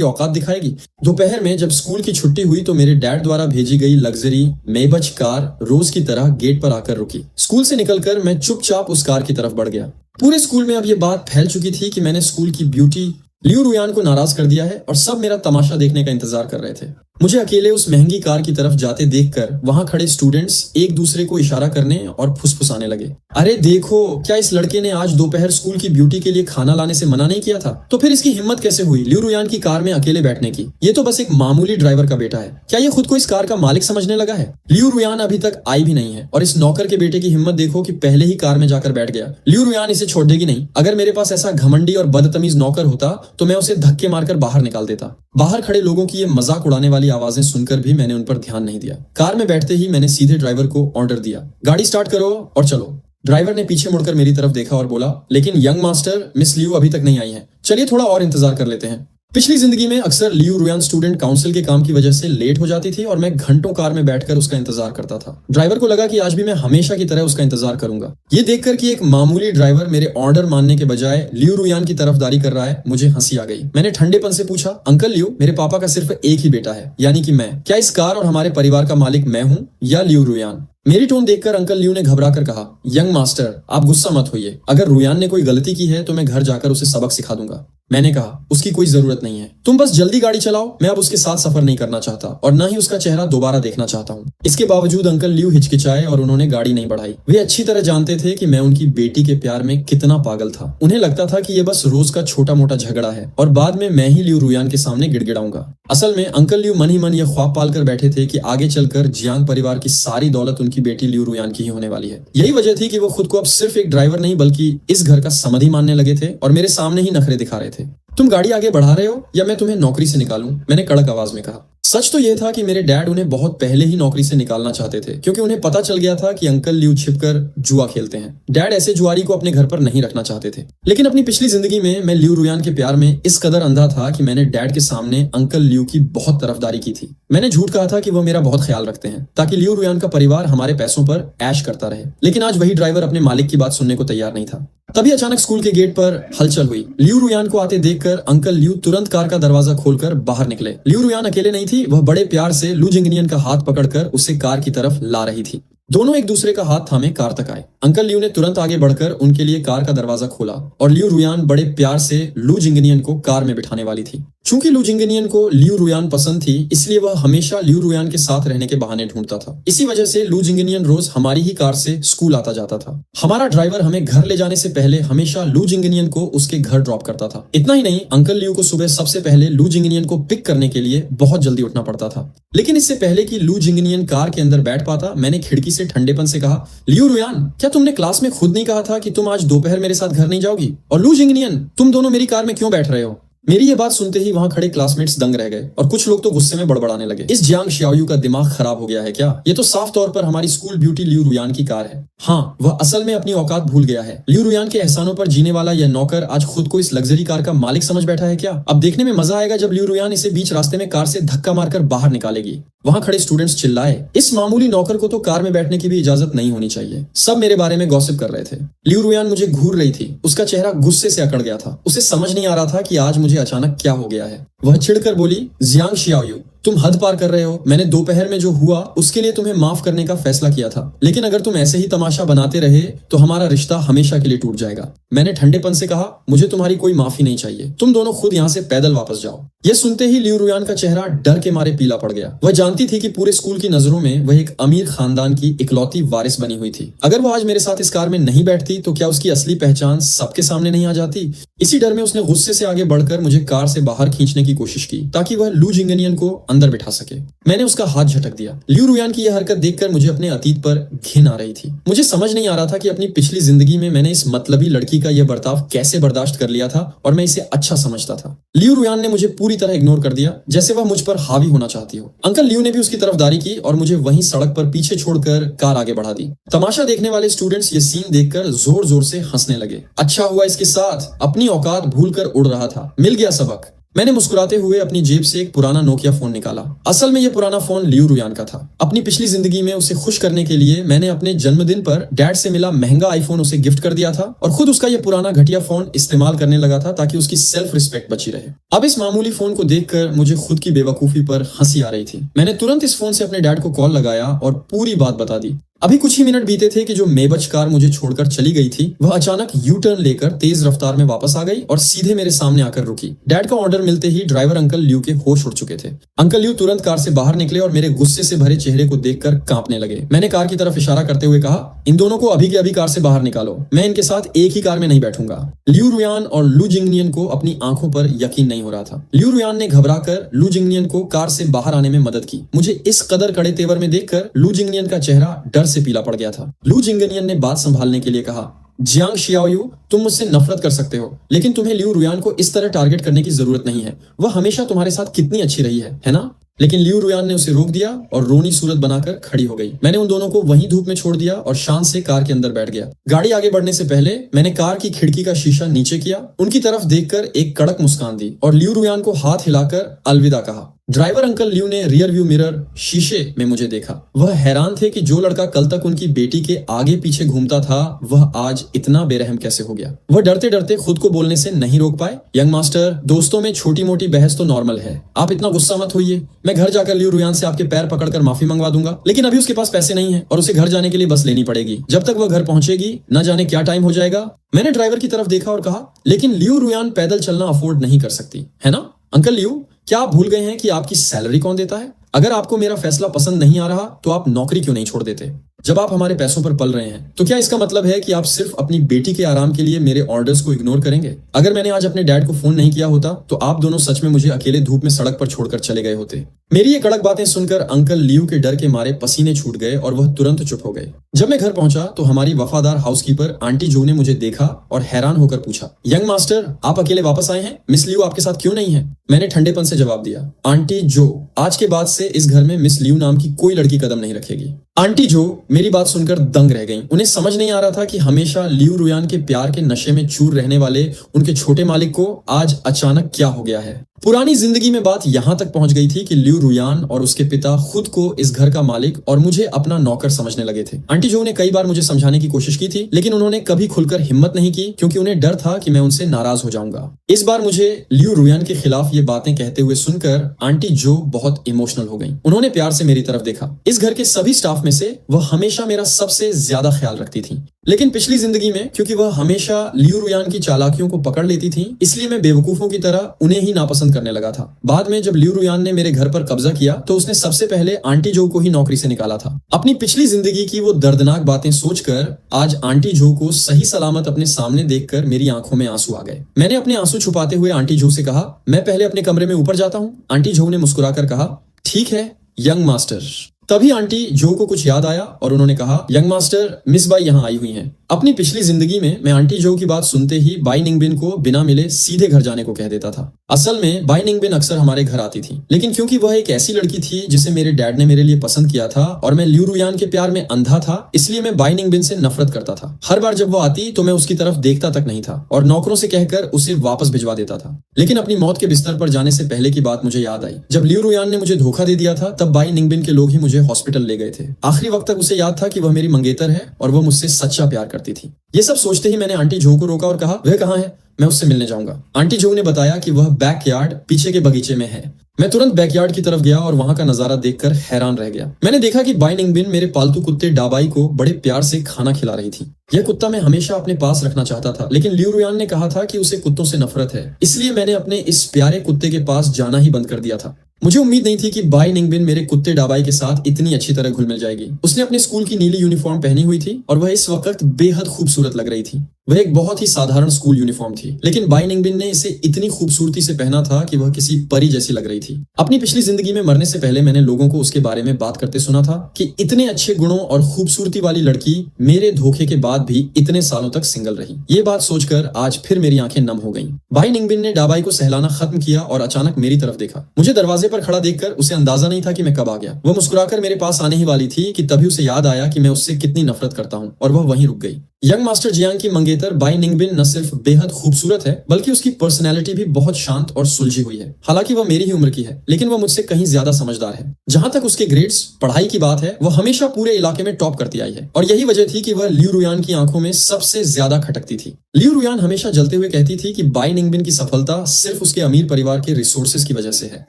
औकात दिखाएगी। दोपहर में जब स्कूल की छुट्टी हुई तो मेरे डैड द्वारा भेजी गई लग्जरी मेबच कार रोज की तरह गेट पर आकर रुकी। स्कूल से निकलकर मैं चुपचाप उस कार की तरफ बढ़ गया। पूरे स्कूल में अब ये बात फैल चुकी थी कि मैंने स्कूल की ब्यूटी लियू रुयान को नाराज कर दिया है और सब मेरा तमाशा देखने का इंतजार कर रहे थे। मुझे अकेले उस महंगी कार की तरफ जाते देखकर वहां खड़े स्टूडेंट्स एक दूसरे को इशारा करने और फुसफुसाने लगे। अरे देखो, क्या इस लड़के ने आज दोपहर स्कूल की ब्यूटी के लिए खाना लाने से मना नहीं किया था? तो फिर इसकी हिम्मत कैसे हुई लियू रुयान की कार में अकेले बैठने की? ये तो बस एक मामूली ड्राइवर का बेटा है। क्या ये खुद को इस कार का मालिक समझने लगा है? लियू रुयान अभी तक आई भी नहीं है और इस नौकर के बेटे की हिम्मत देखो कि पहले ही कार में जाकर बैठ गया। लियू रुयान इसे छोड़ देगी नहीं। अगर मेरे पास ऐसा घमंडी और बदतमीज नौकर होता तो मैं उसे धक्के मारकर बाहर निकाल देता। बाहर खड़े लोगों की ये मजाक उड़ाने वाली आवाजें सुनकर भी मैंने उन पर ध्यान नहीं दिया। कार में बैठते ही मैंने सीधे ड्राइवर को ऑर्डर दिया, गाड़ी स्टार्ट करो और चलो। ड्राइवर ने पीछे मुड़कर मेरी तरफ देखा और बोला, लेकिन यंग मास्टर, मिस लियू अभी तक नहीं आई है। चलिए थोड़ा और इंतजार कर लेते हैं। पिछली जिंदगी में अक्सर लियू रुयान स्टूडेंट काउंसिल के काम की वजह से लेट हो जाती थी और मैं घंटों कार में बैठकर उसका इंतजार करता था। ड्राइवर को लगा कि आज भी मैं हमेशा की तरह उसका इंतजार करूंगा। ये देखकर कि एक मामूली ड्राइवर मेरे ऑर्डर मानने के बजाय लियू रुयान की तरफदारी कर रहा है, मुझे हंसी आ गई। मैंने ठंडेपन से पूछा, अंकल लियू, मेरे पापा का सिर्फ एक ही बेटा है, यानी कि मैं। क्या इस कार और हमारे परिवार का मालिक मैं हूँ या लियू रुयान? मेरी टोन देखकर अंकल लियू ने घबरा कर कहा, यंग मास्टर, आप गुस्सा मत होइए। अगर रुयान ने कोई गलती की है तो मैं घर जाकर उसे सबक सिखा दूंगा। मैंने कहा, उसकी कोई जरूरत नहीं है, तुम बस जल्दी गाड़ी चलाओ। मैं अब उसके साथ सफर नहीं करना चाहता और न ही उसका चेहरा दोबारा देखना चाहता हूँ। इसके बावजूद अंकल लियू हिचकिचाए और उन्होंने गाड़ी नहीं बढ़ाई। वे अच्छी तरह जानते थे कि मैं उनकी बेटी के प्यार में कितना पागल था। उन्हें लगता था कि ये बस रोज का छोटा मोटा झगड़ा है और बाद में मैं ही लियू रुयान के सामने गिड़गिड़ाऊंगा। असल में अंकल लियू मन ही मन यह ख्वाब पाल कर बैठे थे कि आगे चलकर जियांग परिवार की सारी दौलत उनकी बेटी लियू रुयान की ही होने वाली है। यही वजह थी कि वो खुद को अब सिर्फ एक ड्राइवर नहीं बल्कि इस घर का समधी मानने लगे थे और मेरे सामने ही नखरे दिखा रहे थे। तुम गाड़ी आगे बढ़ा रहे हो या मैं तुम्हें नौकरी से निकालूं? मैंने कड़क आवाज में कहा। सच तो यह था कि मेरे डैड उन्हें बहुत पहले ही नौकरी से निकालना चाहते थे, क्योंकि उन्हें पता चल गया था कि अंकल लियू छिपकर जुआ खेलते हैं। डैड ऐसे जुआरी को अपने घर पर नहीं रखना चाहते थे। लेकिन अपनी पिछली जिंदगी में मैं लियू रुयान के प्यार में इस कदर अंधा था कि मैंने डैड के सामने अंकल लियू की बहुत तरफदारी की थी। मैंने झूठ कहा था कि वो मेरा बहुत ख्याल रखते हैं ताकि लियू रुयान का परिवार हमारे पैसों पर ऐश करता रहे। लेकिन आज वही ड्राइवर अपने मालिक की बात सुनने को तैयार नहीं था। तभी अचानक स्कूल के गेट पर हलचल हुई। लियू रुयान को आते देखकर अंकल लियू तुरंत कार का दरवाजा खोलकर बाहर निकले। लियू रुयान अकेले नहीं थी, वह बड़े प्यार से लू जिंगनियन का हाथ पकड़कर उसे कार की तरफ ला रही थी। दोनों एक दूसरे का हाथ थामे कार तक आए। अंकल लियू ने तुरंत आगे बढ़कर उनके लिए कार का दरवाजा खोला और लियू रुयान बड़े प्यार से लू जिंगनियन को कार में बिठाने वाली थी। चूंकि लू जिंगनियन को लियू रुयान पसंद थी, इसलिए वह हमेशा लियू रुयान के साथ रहने के बहाने ढूंढता था। इसी वजह से लू जिंगनियन रोज हमारी ही कार से स्कूल आता जाता था। हमारा ड्राइवर हमें घर ले जाने से पहले हमेशा लू जिंगनियन को उसके घर ड्रॉप करता था। इतना ही नहीं, अंकल लियू को सुबह सबसे पहले लू जिंगनियन को पिक करने के लिए बहुत जल्दी उठना पड़ता था। लेकिन इससे पहले कि लू जिंगनियन कार के अंदर बैठ पाता, मैंने खिड़की से ठंडेपन से कहा, लियू रुयान, क्या तुमने क्लास में खुद नहीं कहा था कि तुम आज दोपहर मेरे साथ घर नहीं जाओगी? और लू जिंगनियन, तुम दोनों मेरी कार में क्यों बैठ रहे हो? मेरी ये बात सुनते ही वहां खड़े क्लासमेट्स दंग रह गए और कुछ लोग तो गुस्से में बड़बड़ाने लगे। इस जियांग शियाओयू का दिमाग खराब हो गया है क्या? ये तो साफ तौर पर हमारी स्कूल ब्यूटी लियू रुयान की कार है। हाँ, वह असल में अपनी औकात भूल गया है। लियू रुयान के एहसानों पर जीने वाला यह नौकर आज खुद को इस लग्जरी कार का मालिक समझ बैठा है क्या? अब देखने में मजा आएगा जब लियू रुयान इसे बीच रास्ते में कार से धक्का मारकर बाहर निकालेगी। वहां खड़े स्टूडेंट्स चिल्लाए, इस मामूली नौकर को तो कार में बैठने की भी इजाजत नहीं होनी चाहिए। सब मेरे बारे में गॉसिप कर रहे थे। लियू रुयान मुझे घूर रही थी। उसका चेहरा गुस्से से अकड़ गया था। उसे समझ नहीं आ रहा था कि आज मुझे अचानक क्या हो गया है। वह चिढ़कर बोली, जियांग शियाओयू, तुम हद पार कर रहे हो। मैंने दोपहर में जो हुआ उसके लिए तुम्हें माफ करने का फैसला किया था, लेकिन अगर तुम ऐसे ही तमाशा बनाते रहे तो हमारा रिश्ता हमेशा के लिए टूट जाएगा। मैंने ठंडेपन से कहा, मुझे तुम्हारी कोई माफी नहीं चाहिए। तुम दोनों खुद यहाँ से पैदल वापस जाओ। यह सुनते ही लियू रुयान का चेहरा डर के मारे पीला पड़ गया। वह जानती थी कि पूरे स्कूल की नजरों में वह एक अमीर खानदान की इकलौती वारिस बनी हुई थी। अगर वो आज मेरे साथ इस कार में नहीं बैठती तो क्या उसकी असली पहचान सबके सामने नहीं आ जाती? इसी डर में उसने गुस्से से आगे बढ़कर मुझे कार से बाहर खींचने की कोशिश की ताकि वह लू जिंगनियन को अंदर बिठा सके। मैंने उसका हाथ झटक दिया। लियू रुयान की यह हरकत देखकर मुझे अपने अतीत पर घिन आ रही थी। मुझे समझ नहीं आ रहा था कि अपनी पिछली जिंदगी में मैंने इस मतलबी लड़की का यह बर्ताव कैसे बर्दाश्त कर लिया था और मैं इसे अच्छा समझता था। लियू रुयान ने मुझे पूरी तरह इग्नोर कर दिया, जैसे वह मुझ पर हावी होना चाहती हो। अंकल लियू ने भी उसकी तरफदारी की और मुझे वहीं सड़क पर पीछे छोड़कर कार आगे बढ़ा दी। तमाशा देखने वाले स्टूडेंट्स ये सीन देखकर जोर जोर से हंसने लगे। अच्छा हुआ इसके साथ अपनी औकात भूलकर उड़ रहा था। मिल गया सबक। मैंने मुस्कुराते हुए अपनी जेब से एक पुराना नोकिया फोन निकाला। असल में यह पुराना फोन लियू रुयान का था। अपनी पिछली जिंदगी में उसे खुश करने के लिए मैंने अपने जन्मदिन पर डैड से मिला महंगा आईफोन उसे गिफ्ट कर दिया था और खुद उसका यह पुराना घटिया फोन इस्तेमाल करने लगा था ताकि उसकी सेल्फ रिस्पेक्ट बची रहे। अब इस मामूली फोन को देखकर मुझे खुद की बेवकूफी पर हंसी आ रही थी। मैंने तुरंत इस फोन से अपने डैड को कॉल लगाया और पूरी बात बता दी। अभी कुछ ही मिनट बीते थे कि जो मेबच कार मुझे छोड़कर चली गई थी वह अचानक यू टर्न लेकर तेज रफ्तार में वापस आ गई और सीधे मेरे सामने आकर रुकी। डैड का ऑर्डर मिलते ही ड्राइवर अंकल लियू के होश उड़ चुके थे। अंकल लियू तुरंत कार से बाहर निकले और मेरे गुस्से से भरे चेहरे को देखकर कांपने लगे। मैंने कार की तरफ इशारा करते हुए कहा, इन दोनों को अभी के अभी कार से बाहर निकालो, मैं इनके साथ एक ही कार में नहीं बैठूंगा। लियू रुयान और लू जिंगनियन को अपनी आंखों पर यकीन नहीं हो रहा था। लियू रुयान ने घबराकर लू जिंगनियन को कार से बाहर आने में मदद की। मुझे इस कदर कड़े तेवर में देखकर लू जिंगनियन का चेहरा डर से पीला पड़ गया था। लू जिंगनियन ने बात संभालने के लिए कहा, जियांग शियाओयू, तुम मुझसे नफरत कर सकते हो, लेकिन तुम्हें लियू रुयान को इस तरह टारगेट करने की जरूरत नहीं है। वह हमेशा तुम्हारे साथ कितनी अच्छी रही है ना? लेकिन लियू रुयान ने उसे रोक दिया और रोनी सूरत बनाकर खड़ी हो गई। मैंने उन दोनों को वहीं धूप में छोड़ दिया और शान से कार के अंदर बैठ गया। गाड़ी आगे बढ़ने से पहले मैंने कार की खिड़की का शीशा नीचे किया, उनकी तरफ देखकर एक कड़क मुस्कान दी और लियू रुयान को हाथ हिलाकर अलविदा कहा। ड्राइवर अंकल लियू ने रियर व्यू मिरर शीशे में मुझे देखा। वह हैरान थे कि जो लड़का कल तक उनकी बेटी के आगे पीछे घूमता था वह आज इतना बेरहम कैसे हो गया। वह डरते डरते खुद को बोलने से नहीं रोक पाए। यंग मास्टर, दोस्तों में छोटी मोटी बहस तो नॉर्मल है, आप इतना गुस्सा मत होइए। मैं घर जाकर लियू रुयान से आपके पैर पकड़कर माफी मंगवा दूंगा, लेकिन अभी उसके पास पैसे नहीं है और उसे घर जाने के लिए बस लेनी पड़ेगी। जब तक वह घर पहुंचेगी न जाने क्या टाइम हो जाएगा। मैंने ड्राइवर की तरफ देखा और कहा, लेकिन लियू रुयान पैदल चलना अफोर्ड नहीं कर सकती, है ना? अंकल लियू, क्या आप भूल गए हैं कि आपकी सैलरी कौन देता है? अगर आपको मेरा फैसला पसंद नहीं आ रहा तो आप नौकरी क्यों नहीं छोड़ देते? जब आप हमारे पैसों पर पल रहे हैं तो क्या इसका मतलब है कि आप सिर्फ अपनी बेटी के आराम के लिए मेरे ऑर्डर्स को इग्नोर करेंगे? अगर मैंने आज अपने डैड को फोन नहीं किया होता तो आप दोनों सच में मुझे अकेले धूप में सड़क पर छोड़कर चले गए होते। मेरी ये कड़क बातें सुनकर अंकल लियू के डर के मारे पसीने छूट गए और वह तुरंत चुप हो गए। जब मैं घर पहुंचा तो हमारी वफादार हाउसकीपर आंटी जो ने मुझे देखा और हैरान होकर पूछा, यंग मास्टर, आप अकेले वापस आए हैं? मिस लियू आपके साथ क्यों नहीं है? मैंने ठंडेपन से जवाब दिया, आंटी जो, आज के बाद से इस घर में मिस लियू नाम की कोई लड़की कदम नहीं रखेगी। आंटी जो मेरी बात सुनकर दंग रह गईं। उन्हें समझ नहीं आ रहा था कि हमेशा लियू रुयान के प्यार के नशे में चूर रहने वाले उनके छोटे मालिक को आज अचानक क्या हो गया है। पुरानी जिंदगी में बात यहाँ तक पहुंच गई थी कि लियू रुयान और उसके पिता खुद को इस घर का मालिक और मुझे अपना नौकर समझने लगे थे। आंटी जो ने कई बार मुझे समझाने की कोशिश की थी, लेकिन उन्होंने कभी खुलकर हिम्मत नहीं की क्योंकि उन्हें डर था कि मैं उनसे नाराज हो जाऊंगा। इस बार मुझे लियू रुयान के खिलाफ ये बातें कहते हुए सुनकर आंटी जो बहुत इमोशनल हो गई। उन्होंने प्यार से मेरी तरफ देखा। इस घर के सभी स्टाफ में से वह हमेशा मेरा सबसे ज्यादा ख्याल रखती थी, लेकिन पिछली जिंदगी में क्योंकि वह हमेशा लियू रुयान की चालाकियों को पकड़ लेती थी, इसलिए मैं बेवकूफों की तरह उन्हें ही नापसंद करने लगा था। बाद में जब लियू रुयान ने मेरे घर पर कब्जा किया तो उसने सबसे पहले आंटी जो को ही नौकरी से निकाला था। अपनी पिछली जिंदगी की वो दर्दनाक बातें सोचकर आज आंटी जो को सही सलामत अपने सामने देखकर मेरी आंखों में आंसू आ गए। मैंने अपने आंसू छुपाते हुए आंटी जो से कहा, मैं पहले अपने कमरे में ऊपर जाता हूँ। आंटी जो ने मुस्कुराकर कहा, ठीक है यंग मास्टर। तभी आंटी जो को कुछ याद आया और उन्होंने कहा, यंग मास्टर, मिस बाई यहाँ आई हुई हैं। अपनी पिछली जिंदगी में मैं आंटी जो की बात सुनते ही बाई निंगबिन को बिना मिले सीधे घर जाने को कह देता था। असल में बाई निंगबिन अक्सर हमारे घर आती थी, लेकिन क्योंकि वह एक ऐसी लड़की थी जिसे मेरे डैड ने मेरे लिए पसंद किया था और मैं लियू रुयान के प्यार में अंधा था, इसलिए मैं बाई निंगबिन से नफरत करता था। हर बार जब वो आती तो मैं उसकी तरफ देखता तक नहीं था और नौकरों से कहकर उसे वापस भिजवा देता था। लेकिन अपनी मौत के बिस्तर पर जाने से पहले की बात मुझे याद आई। जब लियू रुयान ने मुझे धोखा दे दिया था तब बाई निंगबिन के लोग ही मुझे हॉस्पिटल ले गए थे। आखिरी वक्त तक उसे याद था कि वह मेरी मंगेतर है और वह मुझसे सच्चा प्यार करती थी। ये सब सोचते ही मैंने आंटी जो को रोका और कहा, वह कहाँ है? मैं उससे मिलने जाऊंगा। आंटी जो ने बताया कि वह बैकयार्ड पीछे के बगीचे में है। मैं तुरंत बैकयार्ड की तरफ गया और वहां का नजारा देखकर हैरान रह गया। मैंने देखा कि बाई निंगबिन मेरे पालतू कुत्ते डाबाई को बड़े प्यार से खाना खिला रही थी। यह कुत्ता मैं हमेशा अपने पास रखना चाहता था, लेकिन लियू रुयान ने कहा था कि उसे कुत्तों से नफरत है, इसलिए मैंने अपने इस प्यारे कुत्ते के पास जाना ही बंद कर दिया था। मुझे उम्मीद नहीं थी कि बाई निंगबिन मेरे कुत्ते डाबाई के साथ इतनी अच्छी तरह घुल मिल जाएगी। उसने अपने स्कूल की नीली यूनिफॉर्म पहनी हुई थी और वह इस वक्त बेहद खूबसूरत लग रही थी। वह एक बहुत ही साधारण स्कूल यूनिफॉर्म थी, लेकिन बाई निंगबिन ने इसे इतनी खूबसूरती से पहना था कि वह किसी परी जैसी लग रही थी। अपनी पिछली जिंदगी में मरने से पहले मैंने लोगों को उसके बारे में बात करते सुना था कि इतने अच्छे गुणों और खूबसूरती वाली लड़की मेरे धोखे के बाद भी इतने सालों तक सिंगल रही। ये बात सोचकर आज फिर मेरी आंखें नम हो गईं। बाई निंगबिन ने डाबाई को सहलाना खत्म किया और अचानक मेरी तरफ देखा। मुझे दरवाजे पर खड़ा देखकर उसे अंदाजा नहीं था कि मैं कब आ गया। वह मुस्कुराकर मेरे पास आने ही वाली थी कि तभी उसे याद आया कि मैं उससे कितनी नफरत करता हूँ और वह वहीं रुक गई। यंग मास्टर जियांग की मंगेतर बाई निंगबिन न सिर्फ बेहद खूबसूरत है बल्कि उसकी पर्सनैलिटी भी बहुत शांत और सुलझी हुई है। हालांकि वह मेरी ही उम्र की है लेकिन वह मुझसे कहीं ज्यादा समझदार है। जहां तक उसके ग्रेड्स पढ़ाई की बात है वह हमेशा पूरे इलाके में टॉप करती आई है और यही वजह थी कि वह लियू रुयान की आंखों में सबसे ज्यादा खटकती थी। लियू रुयान हमेशा जलते हुए कहती थी कि बाई निंगबिन की सफलता सिर्फ उसके अमीर परिवार के रिसोर्सेज की वजह से है।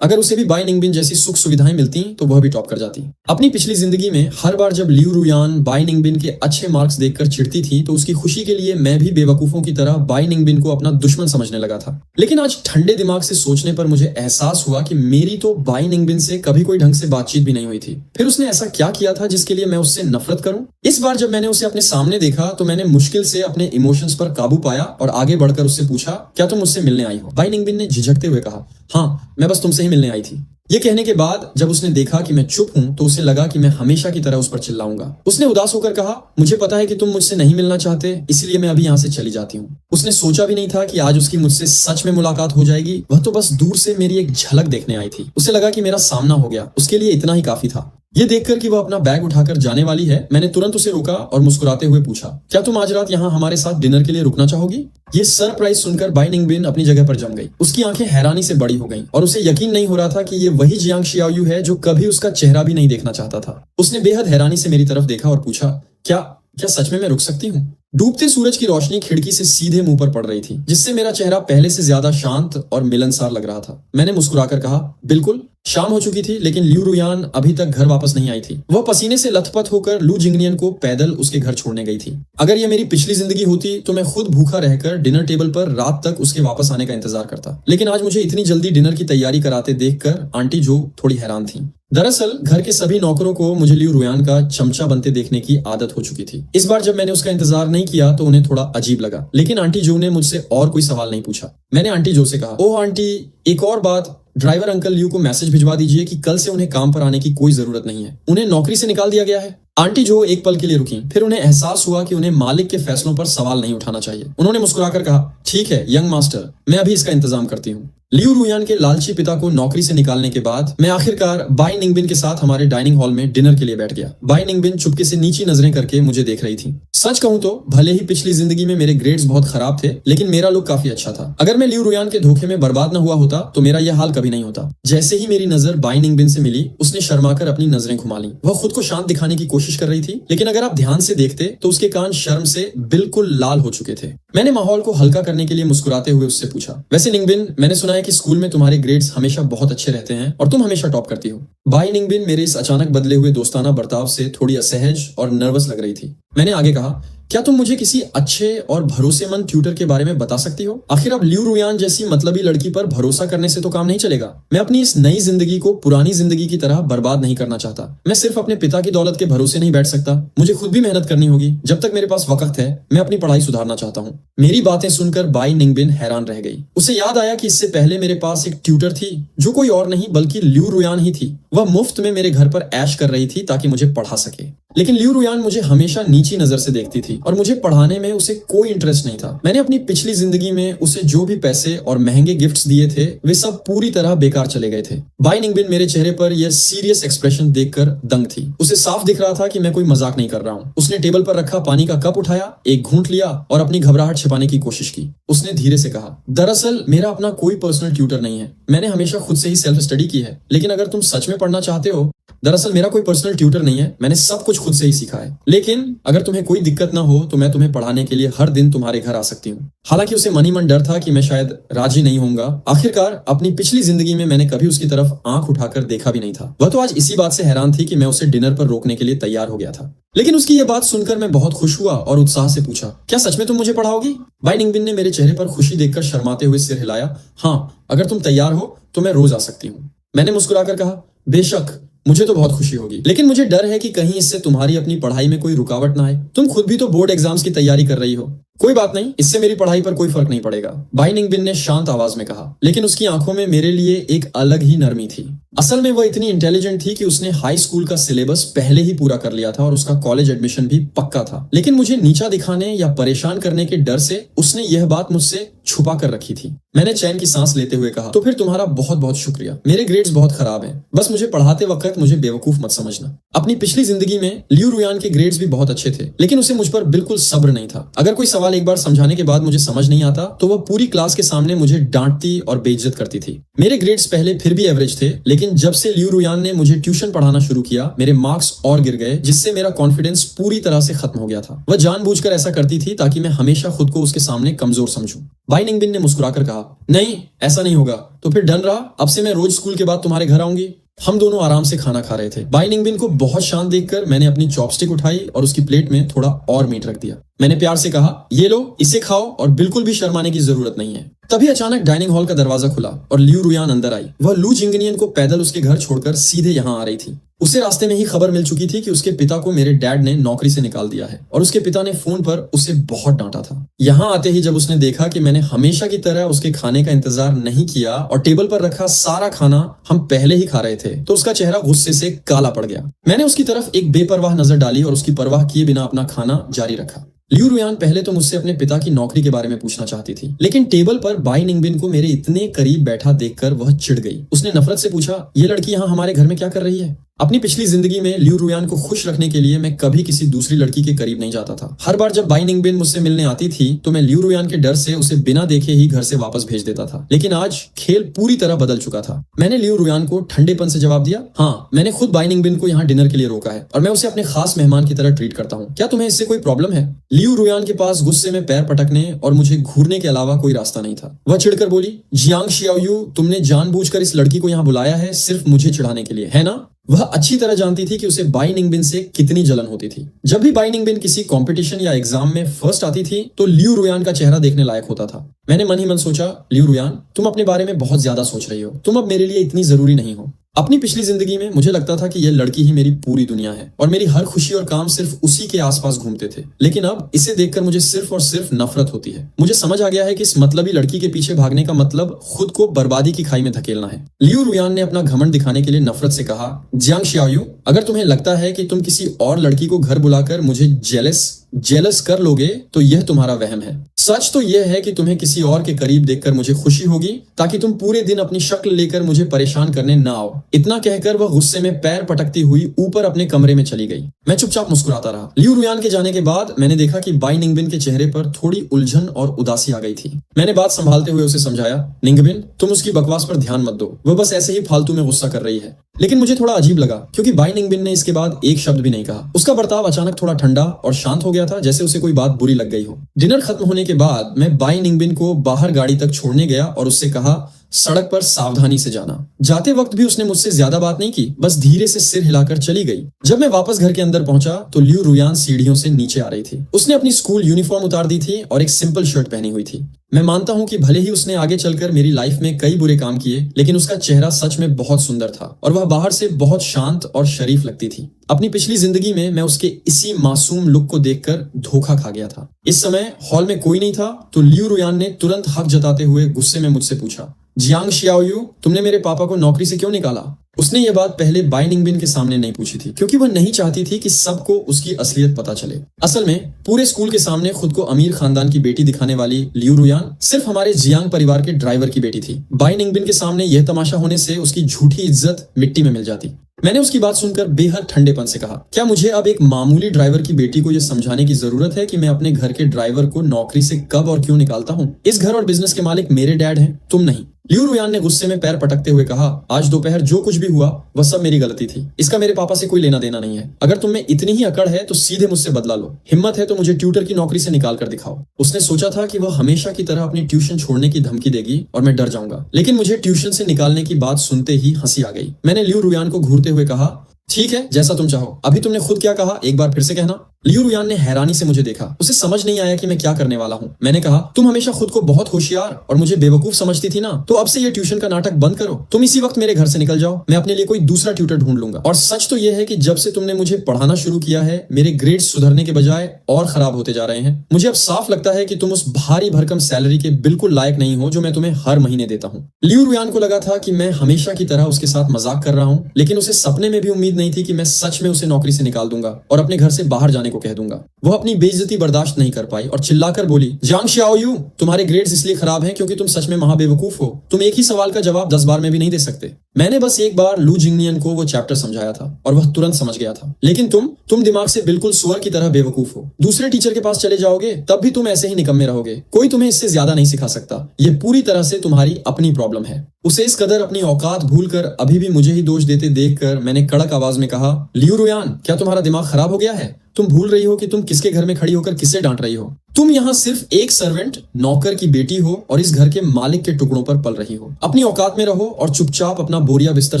अगर उसे भी बाई निंगबिन जैसी सुख सुविधाएं मिलती तो वह भी टॉप कर जाती। अपनी पिछली जिंदगी में हर बार जब लियू रुयान बाई निंगबिन के अच्छे मार्क्स देखकर चिढ़ती थी तो उसकी खुशी के लिए मैं भी बेवकूफों की तरह बाई निंगबिन को अपना दुश्मन समझने लगा था। लेकिन आज ठंडे दिमाग से सोचने पर मुझे एहसास हुआ कि मेरी तो बाई निंगबिन से कभी कोई ढंग से बातचीत भी नहीं हुई थी। फिर उसने ऐसा क्या किया था जिसके लिए मैं उससे नफरत करूं? इस बार जब मैंने उसे अपने सामने देखा तो मैंने मुश्किल से अपने इमोशंस पर काबू पाया और आगे बढ़कर उससे पूछा, क्या तुम मुझसे मिलने आई हो? बाई निंगबिन ने झिझकते हुए कहा, हाँ, मैं बस तुमसे ही मिलने आई थी। ये कहने के बाद जब उसने देखा कि मैं चुप हूं तो उसे लगा कि मैं हमेशा की तरह उस पर चिल्लाऊंगा। उसने उदास होकर कहा, मुझे पता है कि तुम मुझसे नहीं मिलना चाहते, इसलिए मैं अभी यहाँ से चली जाती हूँ। उसने सोचा भी नहीं था कि आज उसकी मुझसे सच में मुलाकात हो जाएगी। वह तो बस दूर से मेरी एक झलक देखने आई थी। उसे लगा कि मेरा सामना हो गया, उसके लिए इतना ही काफी था। ये देखकर कि वह अपना बैग उठाकर जाने वाली है, मैंने तुरंत उसे रोका और मुस्कुराते हुए पूछा, क्या तुम आज रात यहाँ हमारे साथ डिनर के लिए रुकना चाहोगी? ये सरप्राइज सुनकर बाई निंगबिन अपनी जगह पर जम गई। उसकी आंखें हैरानी से बड़ी हो गईं और उसे यकीन नहीं हो रहा था कि ये वही जियांग शियाओयू है जो कभी उसका चेहरा भी नहीं देखना चाहता था। उसने बेहद हैरानी से मेरी तरफ देखा और पूछा, क्या सच में मैं रुक सकती हूँ? डूबते सूरज की रोशनी खिड़की से सीधे मुंह पर पड़ रही थी, जिससे मेरा चेहरा पहले से ज्यादा शांत और मिलनसार लग रहा था। मैंने मुस्कुराकर कहा, बिल्कुल। शाम हो चुकी थी लेकिन लियू रुयान अभी तक घर वापस नहीं आई थी। वह पसीने से लथपथ होकर लू जिंगनियन को पैदल उसके घर छोड़ने गई थी। अगर यह मेरी पिछली जिंदगी होती तो मैं खुद भूखा रहकर डिनर टेबल पर रात तक उसके वापस आने का इंतजार करता। लेकिन आज मुझे इतनी जल्दी डिनर की तैयारी कराते देखकर आंटी जो थोड़ी हैरान थी। दरअसल घर के सभी नौकरों को मुझे लियू रुयान का चमचा बनते देखने की आदत हो चुकी थी। इस बार जब मैंने उसका इंतजार नहीं किया तो उन्हें थोड़ा अजीब लगा। लेकिन आंटी जो ने मुझसे और कोई सवाल नहीं पूछा। मैंने आंटी जो से कहा, ओह आंटी, एक और बात, ड्राइवर अंकल लियू को मैसेज भिजवा दीजिए कि कल से उन्हें काम पर आने की कोई जरूरत नहीं है, उन्हें नौकरी से निकाल दिया गया है। आंटी जो एक पल के लिए रुकी, फिर उन्हें एहसास हुआ कि उन्हें मालिक के फैसलों पर सवाल नहीं उठाना चाहिए। उन्होंने मुस्कुराकर कहा, ठीक है यंग मास्टर, मैं अभी इसका इंतजाम करती हूँ। लियू रुयान के लालची पिता को नौकरी से निकालने के बाद मैं आखिरकार बाई निंगबिन के साथ हमारे डाइनिंग हॉल में डिनर के लिए बैठ गया। बाई निंगबिन चुपके से नीची नजरें करके मुझे देख रही थी। सच कहूं तो भले ही पिछली जिंदगी में मेरे ग्रेड्स बहुत खराब थे लेकिन मेरा लुक काफी अच्छा था। अगर मैं लियू रुयान के धोखे में बर्बाद न हुआ होता तो मेरा यह हाल कभी नहीं होता। जैसे ही मेरी नजर बाई निंगबिन से मिली उसने शर्माकर अपनी नजरें घुमा ली। वह खुद को शांत दिखाने की कोशिश कर रही थी लेकिन अगर आप ध्यान से देखते तो उसके कान शर्म से बिल्कुल लाल हो चुके थे। मैंने माहौल को हल्का करने के लिए मुस्कुराते हुए उससे पूछा, वैसे निंगबिन, मैंने सुना है कि स्कूल में तुम्हारे ग्रेड्स हमेशा बहुत अच्छे रहते हैं और तुम हमेशा टॉप करती हो। बाई निंगबिन मेरे इस अचानक बदले हुए दोस्ताना बर्ताव से थोड़ी असहज और नर्वस लग रही थी। मैंने आगे कहा, क्या तुम मुझे किसी अच्छे और भरोसेमंद ट्यूटर के बारे में बता सकती हो? आखिर अब लियू रुयान जैसी मतलबी लड़की पर भरोसा करने से तो काम नहीं चलेगा। मैं अपनी इस नई जिंदगी को पुरानी जिंदगी की तरह बर्बाद नहीं करना चाहता। मैं सिर्फ अपने पिता की दौलत के भरोसे नहीं बैठ सकता। मुझे खुद भी मेहनत करनी होगी। जब तक मेरे पास वक्त है मैं अपनी पढ़ाई सुधारना चाहता हूँ। मेरी बातें सुनकर बाई निंगबिन हैरान रह गई। उसे याद आया कि इससे पहले मेरे पास एक ट्यूटर थी जो कोई और नहीं बल्कि लियू रुयान ही थी। वह मुफ्त में मेरे घर पर ऐश कर रही थी ताकि मुझे पढ़ा सके। लेकिन लियू रुयान मुझे हमेशा नीची नजर से देखती थी और मुझे पढ़ाने में उसे कोई इंटरेस्ट नहीं था। मैंने अपनी पिछली जिंदगी में उसे जो भी पैसे और महंगे गिफ्ट्स दिए थे वे सब पूरी तरह बेकार चले गए थे। बाई निंगबिन मेरे चेहरे पर यह सीरियस एक्सप्रेशन देखकर दंग थी। उसे साफ दिख रहा था कि मैं कोई मजाक नहीं कर रहा हूँ। उसने टेबल पर रखा पानी का कप उठाया, एक घूंट लिया और अपनी घबराहट छिपाने की कोशिश की। उसने धीरे से कहा, दरअसल मेरा अपना कोई पर्सनल ट्यूटर नहीं है। मैंने हमेशा खुद से ही सेल्फ स्टडी की है। लेकिन अगर तुम सच में पढ़ना चाहते हो, दरअसल मेरा कोई पर्सनल ट्यूटर नहीं है। मैंने सब कुछ खुद से ही सीखा है। लेकिन अगर तुम्हें कोई दिक्कत ना हो तो मैं तुम्हें पढ़ाने के लिए हर दिन तुम्हारे घर आ सकती हूँ। हालांकि उसे मन ही मन डर था कि मैं शायद राजी नहीं होऊंगा। आखिरकार अपनी पिछली जिंदगी में मैंने कभी उसकी तरफ आंख उठाकर देखा भी नहीं था। वह तो आज इसी बात से हैरान थी कि मैं उसे डिनर पर रोकने के लिए तैयार हो गया था। लेकिन उसकी यह बात सुनकर मैं बहुत खुश हुआ और उत्साह से पूछा, क्या सच में तुम मुझे पढ़ाओगी? बाई निंगबिन ने मेरे चेहरे पर खुशी देखकर शर्माते हुए सिर हिलाया। हाँ, अगर तुम तैयार हो तो मैं रोज आ सकती हूँ। मैंने मुस्कुराकर कहा, बेशक, मुझे तो बहुत खुशी होगी। लेकिन मुझे डर है कि कहीं इससे तुम्हारी अपनी पढ़ाई में कोई रुकावट ना आए। तुम खुद भी तो बोर्ड एग्जाम्स की तैयारी कर रही हो। कोई बात नहीं, इससे मेरी पढ़ाई पर कोई फर्क नहीं पड़ेगा, बाई निंगबिन ने शांत आवाज में कहा। लेकिन उसकी आंखों में मेरे लिए एक अलग ही नरमी थी। असल में वह इतनी इंटेलिजेंट थी कि उसने हाई स्कूल का सिलेबस पहले ही पूरा कर लिया था और उसका कॉलेज एडमिशन भी पक्का था। लेकिन मुझे नीचा दिखाने या परेशान करने के डर से उसने यह बात मुझसे छुपा कर रखी थी। मैंने चैन की सांस लेते हुए कहा, तो फिर तुम्हारा बहुत बहुत शुक्रिया। मेरे ग्रेड्स बहुत खराब हैं, बस मुझे पढ़ाते वक्त मुझे बेवकूफ मत समझना। अपनी पिछली जिंदगी में लियू रुयान के ग्रेड्स भी बहुत अच्छे थे, लेकिन उसे मुझ पर बिल्कुल सब्र नहीं था। अगर कोई सवाल एक बार समझाने के बाद मुझे समझ नहीं आता तो वह पूरी क्लास के सामने मुझे डांटती और बेइज्जत करती थी। मेरे ग्रेड्स पहले फिर भी एवरेज थे, लेकिन जब से लियू रुयान ने मुझे ट्यूशन पढ़ाना शुरू किया, मेरे मार्क्स और गिर गए, जिससे मेरा कॉन्फिडेंस पूरी तरह से खत्म हो गया था। वह जानबूझकर ऐसा करती थी ताकि मैं हमेशा खुद को उसके सामने कमजोर समझूं। बाई निंगबिन ने मुस्कुराकर कहा, नहीं ऐसा नहीं होगा। तो फिर डन रहा, अब से मैं रोज स्कूल के बाद तुम्हारे घर आऊंगी। हम दोनों आराम से खाना खा रहे थे। बाई निंगबिन को बहुत शांत देखकर मैंने अपनी चॉपस्टिक उठाई और उसकी प्लेट में थोड़ा और मीट रख दिया। मैंने प्यार से कहा, ये लो, इसे खाओ और बिल्कुल भी शर्माने की जरूरत नहीं है। तभी अचानक डाइनिंग हॉल का दरवाजा खुला और लियू रुयान अंदर आई। वह लू जिंगनियन को पैदल उसके घर छोड़कर सीधे यहाँ आ रही थी। उसे रास्ते में ही खबर मिल चुकी थी कि उसके पिता को मेरे डैड ने नौकरी से निकाल दिया है और उसके पिता ने फोन पर उसे बहुत डांटा था। यहाँ आते ही जब उसने देखा कि मैंने हमेशा की तरह उसके खाने का इंतजार नहीं किया और टेबल पर रखा सारा खाना हम पहले ही खा रहे थे, तो उसका चेहरा गुस्से से काला पड़ गया। मैंने उसकी तरफ एक बेपरवाह नजर डाली और उसकी परवाह किए बिना अपना खाना जारी रखा। लियू रुयान पहले तो मुझसे अपने पिता की नौकरी के बारे में पूछना चाहती थी, लेकिन टेबल पर बाई निंगबिन को मेरे इतने करीब बैठा देखकर वह चिढ़ गई। उसने नफरत से पूछा, ये लड़की यहाँ हमारे घर में क्या कर रही है? अपनी पिछली जिंदगी में लियू रुयान को खुश रखने के लिए मैं कभी किसी दूसरी लड़की के करीब नहीं जाता था। हर बार जब बाई निंगबिन मुझसे मिलने आती थी तो मैं लियू रुयान के डर से उसे बिना देखे ही घर से वापस भेज देता था। लेकिन आज खेल पूरी तरह बदल चुका था। मैंने लियू रुयान को ठंडेपन से जवाब दिया, हाँ, मैंने खुद बाई निंगबिन को यहाँ डिनर के लिए रोका है और मैं उसे अपने खास मेहमान की तरह ट्रीट करता हूँ। क्या तुम्हें इससे कोई प्रॉब्लम है? लियू रुयान के पास गुस्से में पैर पटकने और मुझे घूरने के अलावा कोई रास्ता नहीं था। वह चिढ़कर बोली, जियांग शियाओयू, तुमने जानबूझकर इस लड़की को यहाँ बुलाया है सिर्फ मुझे चिढ़ाने के लिए, है ना? वह अच्छी तरह जानती थी कि उसे बाई निंगबिन से कितनी जलन होती थी। जब भी बाई निंगबिन किसी कंपटीशन या एग्जाम में फर्स्ट आती थी तो लियू रुयान का चेहरा देखने लायक होता था। मैंने मन ही मन सोचा, लियू रुयान, तुम अपने बारे में बहुत ज्यादा सोच रही हो, तुम अब मेरे लिए इतनी जरूरी नहीं हो। अपनी पिछली जिंदगी में मुझे लगता था कि यह लड़की ही मेरी पूरी दुनिया है और मेरी हर खुशी और काम सिर्फ उसी के आसपास घूमते थे, लेकिन अब इसे देखकर मुझे सिर्फ और सिर्फ नफरत होती है। मुझे समझ आ गया है कि इस मतलबी लड़की के पीछे भागने का मतलब खुद को बर्बादी की खाई में धकेलना है। लियू रुयान ने अपना घमंड दिखाने के लिए नफरत से कहा, जियांग शियाओयू, अगर तुम्हें लगता है कि तुम किसी और लड़की को घर बुलाकर मुझे जेलस कर लोगे तो यह तुम्हारा वहम है। सच तो यह है कि तुम्हें किसी और के करीब देखकर मुझे खुशी होगी ताकि तुम पूरे दिन अपनी शक्ल लेकर मुझे परेशान करने ना आओ। इतना कहकर वह गुस्से में पैर पटकती हुई ऊपर अपने कमरे में चली गई। मैं चुपचाप मुस्कुराता रहा। लियू रुयान के जाने के बाद मैंने देखा कि बाई निंगबिन के चेहरे पर थोड़ी उलझन और उदासी आ गई थी। मैंने बात संभालते हुए उसे समझाया, निंगबिन, तुम उसकी बकवास पर ध्यान मत दो, वह बस ऐसे ही फालतू में गुस्सा कर रही है। लेकिन मुझे थोड़ा अजीब लगा क्योंकि बाई निंगबिन ने इसके बाद एक शब्द भी नहीं कहा। उसका बर्ताव अचानक थोड़ा ठंडा और शांत हो गया था, जैसे उसे कोई बात बुरी लग गई हो। डिनर खत्म होने के बाद मैं बाई निंगबिन को बाहर गाड़ी तक छोड़ने गया और उससे कहा, सड़क पर सावधानी से जाना। जाते वक्त भी उसने मुझसे ज्यादा बात नहीं की, बस धीरे से सिर हिलाकर चली गई। जब मैं वापस घर के अंदर पहुंचा तो लियू रुयान सीढ़ियों से नीचे आ रही थी। उसने अपनी स्कूल यूनिफॉर्म उतार दी थी और एक सिंपल शर्ट पहनी हुई थी। मैं मानता हूं कि भले ही उसने आगे चलकर मेरी लाइफ में कई बुरे काम किए, लेकिन उसका चेहरा सच में बहुत सुंदर था और वह बाहर से बहुत शांत और शरीफ लगती थी। अपनी पिछली जिंदगी में मैं उसके इसी मासूम लुक को देखकर धोखा खा गया था। इस समय हॉल में कोई नहीं था तो लियू रुयान ने तुरंत हक जताते हुए गुस्से में मुझसे पूछा, जियांग शियाओयू, तुमने मेरे पापा को नौकरी से क्यों निकाला? उसने ये बात पहले बाई निंगबिन के सामने नहीं पूछी थी क्योंकि वह नहीं चाहती थी कि सबको उसकी असलियत पता चले। असल में पूरे स्कूल के सामने खुद को अमीर खानदान की बेटी दिखाने वाली लियू रुयान सिर्फ हमारे जियांग परिवार के ड्राइवर की बेटी थी। बाई निंगबिन के सामने यह तमाशा होने से उसकी झूठी इज्जत मिट्टी में मिल जाती। मैंने उसकी बात सुनकर बेहद ठंडेपन से कहा, क्या मुझे अब एक मामूली ड्राइवर की बेटी को यह समझाने की जरूरत है कि मैं अपने घर के ड्राइवर को नौकरी से कब और क्यों निकालता हूँ? इस घर और बिजनेस के मालिक मेरे डैड हैं, तुम नहीं। लियू रुयान ने गुस्से में पैर पटकते हुए कहा, आज दोपहर जो कुछ भी हुआ वह सब मेरी गलती थी। इसका मेरे पापा से कोई लेना देना नहीं है। अगर तुम में इतनी ही अकड़ है तो सीधे मुझसे बदला लो। हिम्मत है तो मुझे ट्यूटर की नौकरी से निकाल कर दिखाओ। उसने सोचा था कि वह हमेशा की तरह अपनी ट्यूशन छोड़ने की धमकी देगी और मैं डर जाऊंगा, लेकिन मुझे ट्यूशन से निकालने की बात सुनते ही हंसी आ गई। मैंने लियू रुयान को घूरते हुए कहा, ठीक है, जैसा तुम चाहो। अभी तुमने खुद क्या कहा, एक बार फिर से कहना। लियू रुयान ने हैरानी से मुझे देखा। उसे समझ नहीं आया कि मैं क्या करने वाला हूँ। मैंने कहा, तुम हमेशा खुद को बहुत होशियार और मुझे बेवकूफ समझती थी ना, तो अब से ये ट्यूशन का नाटक बंद करो। तुम इसी वक्त मेरे घर से निकल जाओ, मैं अपने लिए कोई दूसरा ट्यूटर ढूंढ लूंगा। और सच तो यह है कि जब से तुमने मुझे पढ़ाना शुरू किया है, मेरे ग्रेड्स सुधरने के बजाय और खराब होते जा रहे हैं। मुझे अब साफ लगता है कि तुम उस भारी भरकम सैलरी के बिल्कुल लायक नहीं हो जो मैं तुम्हें हर महीने देता हूँ। लियू रुयान को लगा था कि मैं हमेशा की तरह उसके साथ मजाक कर रहा हूँ, लेकिन उसे सपने में भी उम्मीद नहीं थी कि मैं सच में उसे नौकरी से निकाल दूंगा और अपने घर से बाहर जाने जाने को कह दूंगा। वह अपनी बेइज्जती बर्दाश्त नहीं कर पाई और चिल्लाकर बोली, जियांग शियाओयू, तुम्हारे ग्रेड्स इसलिए खराब हैं क्योंकि तुम सच में महाबेवकूफ हो। तुम एक ही सवाल का जवाब 10 बार में भी नहीं दे सकते। मैंने बस एक बार लू जिंगनियन को वो चैप्टर समझाया था और वह तुरंत समझ गया था। लेकिन तुम दिमाग से बिल्कुल सुअर की तरह बेवकूफ हो। दूसरे टीचर के पास चले जाओगे तब भी तुम ऐसे ही निकम्मे रहोगे। कोई तुम्हें इससे ज्यादा नहीं सिखा सकता। ये पूरी तरह से तुम्हारी अपनी प्रॉब्लम है। उसे इस कदर अपनी औकात भूलकर अभी भी मुझे ही दोष देते देखकर मैंने कड़क आवाज में कहा, लियू रुयान, क्या तुम्हारा दिमाग खराब हो गया है? तुम भूल रही हो कि तुम किसके घर में खड़ी होकर किससे डांट रही हो। तुम यहाँ सिर्फ एक सर्वेंट नौकर की बेटी हो और इस घर के मालिक के टुकड़ों पर पल रही हो। अपनी औकात में रहो और चुपचाप अपना बोरिया बिस्तर